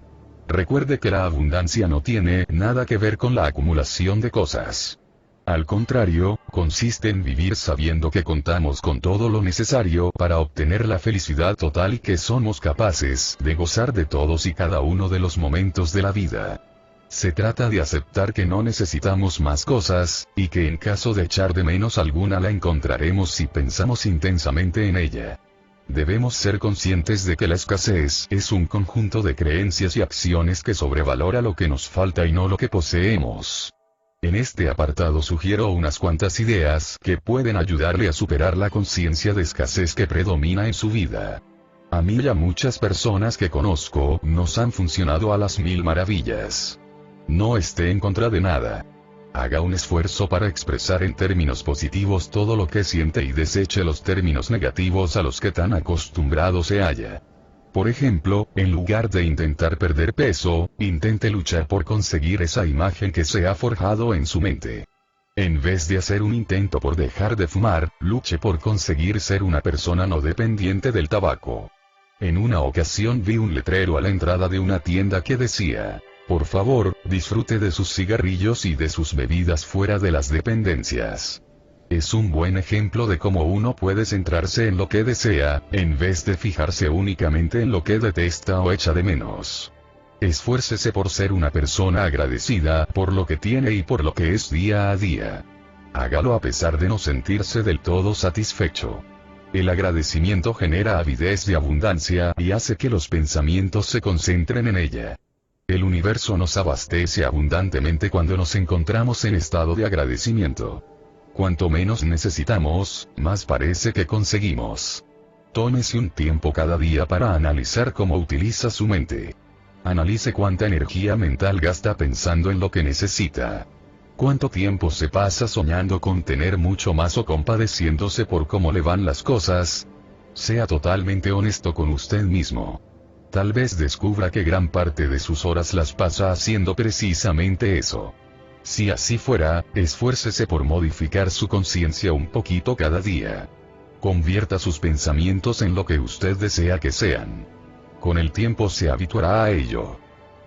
Recuerde que la abundancia no tiene nada que ver con la acumulación de cosas. Al contrario, consiste en vivir sabiendo que contamos con todo lo necesario para obtener la felicidad total y que somos capaces de gozar de todos y cada uno de los momentos de la vida. Se trata de aceptar que no necesitamos más cosas, y que en caso de echar de menos alguna la encontraremos si pensamos intensamente en ella. Debemos ser conscientes de que la escasez es un conjunto de creencias y acciones que sobrevalora lo que nos falta y no lo que poseemos. En este apartado sugiero unas cuantas ideas que pueden ayudarle a superar la conciencia de escasez que predomina en su vida. A mí y a muchas personas que conozco nos han funcionado a las mil maravillas. No esté en contra de nada. Haga un esfuerzo para expresar en términos positivos todo lo que siente y deseche los términos negativos a los que tan acostumbrado se halla. Por ejemplo, en lugar de intentar perder peso, intente luchar por conseguir esa imagen que se ha forjado en su mente. En vez de hacer un intento por dejar de fumar, luche por conseguir ser una persona no dependiente del tabaco. En una ocasión vi un letrero a la entrada de una tienda que decía: por favor, disfrute de sus cigarrillos y de sus bebidas fuera de las dependencias. Es un buen ejemplo de cómo uno puede centrarse en lo que desea, en vez de fijarse únicamente en lo que detesta o echa de menos. Esfuércese por ser una persona agradecida por lo que tiene y por lo que es día a día. Hágalo a pesar de no sentirse del todo satisfecho. El agradecimiento genera avidez de abundancia y hace que los pensamientos se concentren en ella. El universo nos abastece abundantemente cuando nos encontramos en estado de agradecimiento. Cuanto menos necesitamos, más parece que conseguimos. Tómese un tiempo cada día para analizar cómo utiliza su mente. Analice cuánta energía mental gasta pensando en lo que necesita. ¿Cuánto tiempo se pasa soñando con tener mucho más o compadeciéndose por cómo le van las cosas? Sea totalmente honesto con usted mismo. Tal vez descubra que gran parte de sus horas las pasa haciendo precisamente eso. Si así fuera, esfuércese por modificar su conciencia un poquito cada día. Convierta sus pensamientos en lo que usted desea que sean. Con el tiempo se habituará a ello.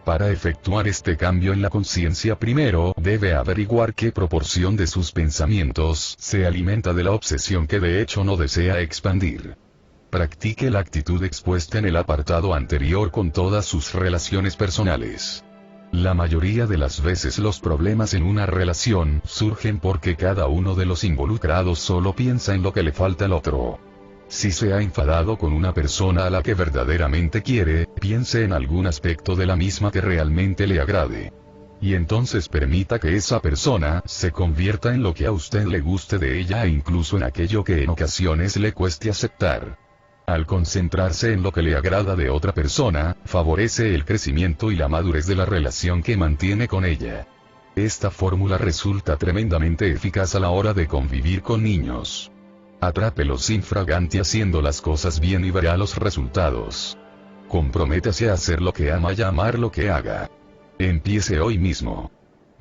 Para efectuar este cambio en la conciencia, primero debe averiguar qué proporción de sus pensamientos se alimenta de la obsesión que de hecho no desea expandir. Practique la actitud expuesta en el apartado anterior con todas sus relaciones personales. La mayoría de las veces los problemas en una relación surgen porque cada uno de los involucrados solo piensa en lo que le falta al otro. Si se ha enfadado con una persona a la que verdaderamente quiere, piense en algún aspecto de la misma que realmente le agrade. Y entonces permita que esa persona se convierta en lo que a usted le guste de ella e incluso en aquello que en ocasiones le cueste aceptar. Al concentrarse en lo que le agrada de otra persona, favorece el crecimiento y la madurez de la relación que mantiene con ella. Esta fórmula resulta tremendamente eficaz a la hora de convivir con niños. Atrápelos infraganti haciendo las cosas bien y verá los resultados. Comprométase a hacer lo que ama y a amar lo que haga. Empiece hoy mismo.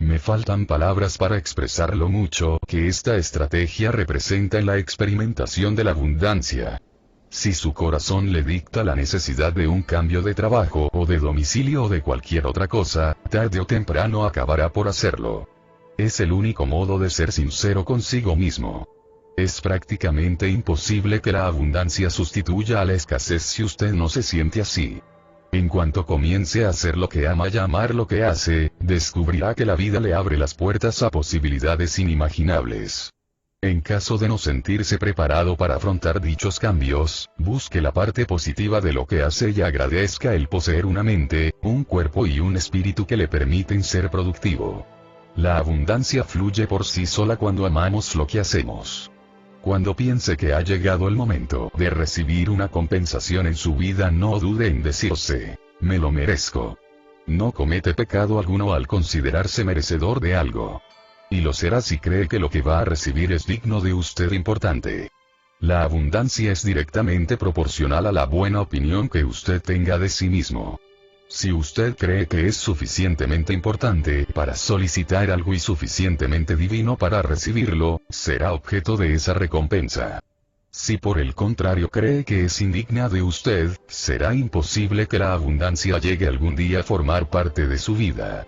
Me faltan palabras para expresar lo mucho que esta estrategia representa en la experimentación de la abundancia. Si su corazón le dicta la necesidad de un cambio de trabajo o de domicilio o de cualquier otra cosa, tarde o temprano acabará por hacerlo. Es el único modo de ser sincero consigo mismo. Es prácticamente imposible que la abundancia sustituya a la escasez si usted no se siente así. En cuanto comience a hacer lo que ama y a amar lo que hace, descubrirá que la vida le abre las puertas a posibilidades inimaginables. En caso de no sentirse preparado para afrontar dichos cambios, busque la parte positiva de lo que hace y agradezca el poseer una mente, un cuerpo y un espíritu que le permiten ser productivo. La abundancia fluye por sí sola cuando amamos lo que hacemos. Cuando piense que ha llegado el momento de recibir una compensación en su vida, no dude en decirse: me lo merezco. No comete pecado alguno al considerarse merecedor de algo. Y lo será si cree que lo que va a recibir es digno de usted importante. La abundancia es directamente proporcional a la buena opinión que usted tenga de sí mismo. Si usted cree que es suficientemente importante para solicitar algo y suficientemente divino para recibirlo, será objeto de esa recompensa. Si por el contrario cree que es indigna de usted, será imposible que la abundancia llegue algún día a formar parte de su vida.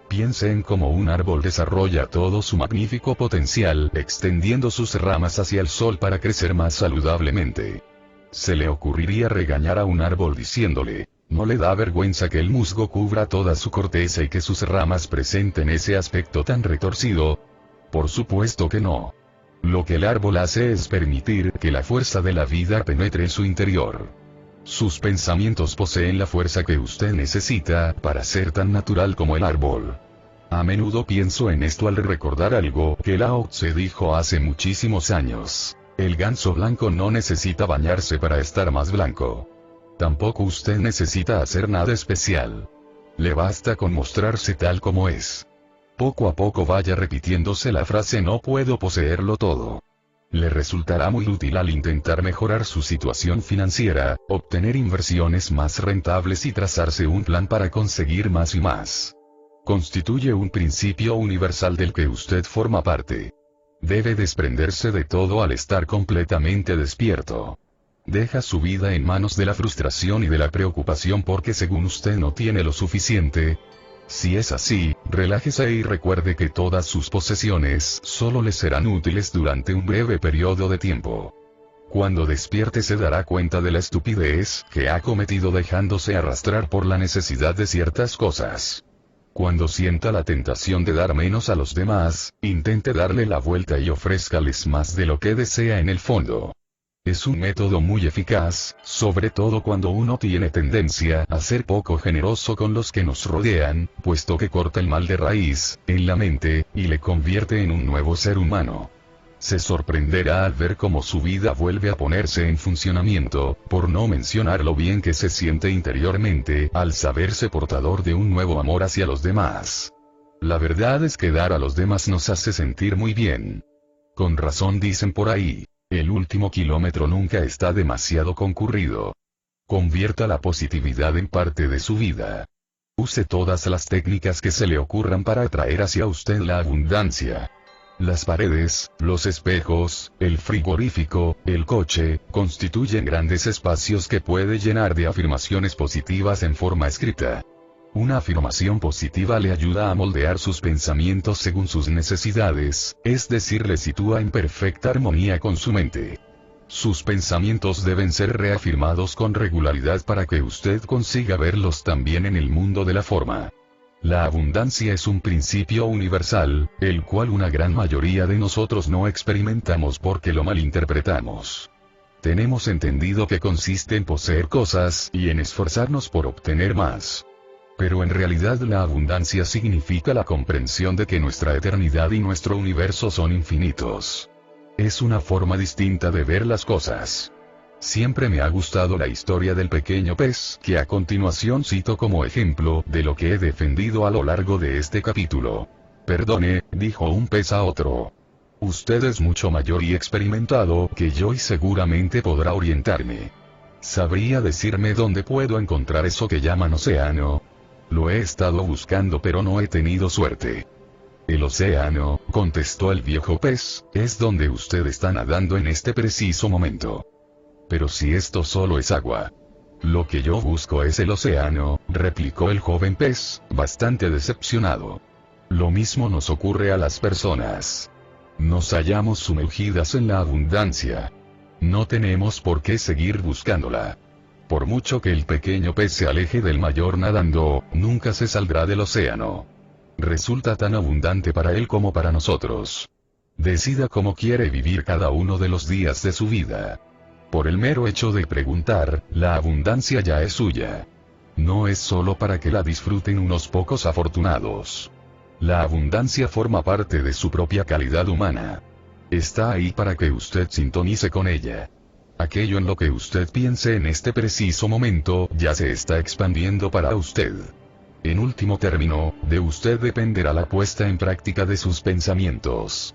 Piense en cómo un árbol desarrolla todo su magnífico potencial, extendiendo sus ramas hacia el sol para crecer más saludablemente. ¿Se le ocurriría regañar a un árbol diciéndole: ¿no le da vergüenza que el musgo cubra toda su corteza y que sus ramas presenten ese aspecto tan retorcido? Por supuesto que no. Lo que el árbol hace es permitir que la fuerza de la vida penetre en su interior. Sus pensamientos poseen la fuerza que usted necesita para ser tan natural como el árbol. A menudo pienso en esto al recordar algo que Lao Tse dijo hace muchísimos años. El ganso blanco no necesita bañarse para estar más blanco. Tampoco usted necesita hacer nada especial. Le basta con mostrarse tal como es. Poco a poco vaya repitiéndose la frase "no puedo poseerlo todo". Le resultará muy útil al intentar mejorar su situación financiera, obtener inversiones más rentables y trazarse un plan para conseguir más y más. Constituye un principio universal del que usted forma parte. Debe desprenderse de todo al estar completamente despierto. Deja su vida en manos de la frustración y de la preocupación porque según usted no tiene lo suficiente. Si es así, relájese y recuerde que todas sus posesiones solo le serán útiles durante un breve periodo de tiempo. Cuando despierte se dará cuenta de la estupidez que ha cometido dejándose arrastrar por la necesidad de ciertas cosas. Cuando sienta la tentación de dar menos a los demás, intente darle la vuelta y ofrézcales más de lo que desea en el fondo. Es un método muy eficaz, sobre todo cuando uno tiene tendencia a ser poco generoso con los que nos rodean, puesto que corta el mal de raíz, en la mente, y le convierte en un nuevo ser humano. Se sorprenderá al ver cómo su vida vuelve a ponerse en funcionamiento, por no mencionar lo bien que se siente interiormente al saberse portador de un nuevo amor hacia los demás. La verdad es que dar a los demás nos hace sentir muy bien. Con razón dicen por ahí, el último kilómetro nunca está demasiado concurrido. Convierta la positividad en parte de su vida. Use todas las técnicas que se le ocurran para atraer hacia usted la abundancia. Las paredes, los espejos, el frigorífico, el coche, constituyen grandes espacios que puede llenar de afirmaciones positivas en forma escrita. Una afirmación positiva le ayuda a moldear sus pensamientos según sus necesidades, es decir, le sitúa en perfecta armonía con su mente. Sus pensamientos deben ser reafirmados con regularidad para que usted consiga verlos también en el mundo de la forma. La abundancia es un principio universal, el cual una gran mayoría de nosotros no experimentamos porque lo malinterpretamos. Tenemos entendido que consiste en poseer cosas y en esforzarnos por obtener más. Pero en realidad la abundancia significa la comprensión de que nuestra eternidad y nuestro universo son infinitos. Es una forma distinta de ver las cosas. Siempre me ha gustado la historia del pequeño pez, que a continuación cito como ejemplo de lo que he defendido a lo largo de este capítulo. Perdone, dijo un pez a otro. Usted es mucho mayor y experimentado que yo y seguramente podrá orientarme. ¿Sabría decirme dónde puedo encontrar eso que llaman océano? Lo he estado buscando pero no he tenido suerte. El océano, contestó el viejo pez, es donde usted está nadando en este preciso momento. Pero si esto solo es agua. Lo que yo busco es el océano, replicó el joven pez, bastante decepcionado. Lo mismo nos ocurre a las personas. Nos hallamos sumergidas en la abundancia. No tenemos por qué seguir buscándola. Por mucho que el pequeño pez se aleje del mayor nadando, nunca se saldrá del océano. Resulta tan abundante para él como para nosotros. Decida cómo quiere vivir cada uno de los días de su vida. Por el mero hecho de preguntar, la abundancia ya es suya. No es solo para que la disfruten unos pocos afortunados. La abundancia forma parte de su propia calidad humana. Está ahí para que usted sintonice con ella. Aquello en lo que usted piense en este preciso momento, ya se está expandiendo para usted. En último término, de usted dependerá la puesta en práctica de sus pensamientos.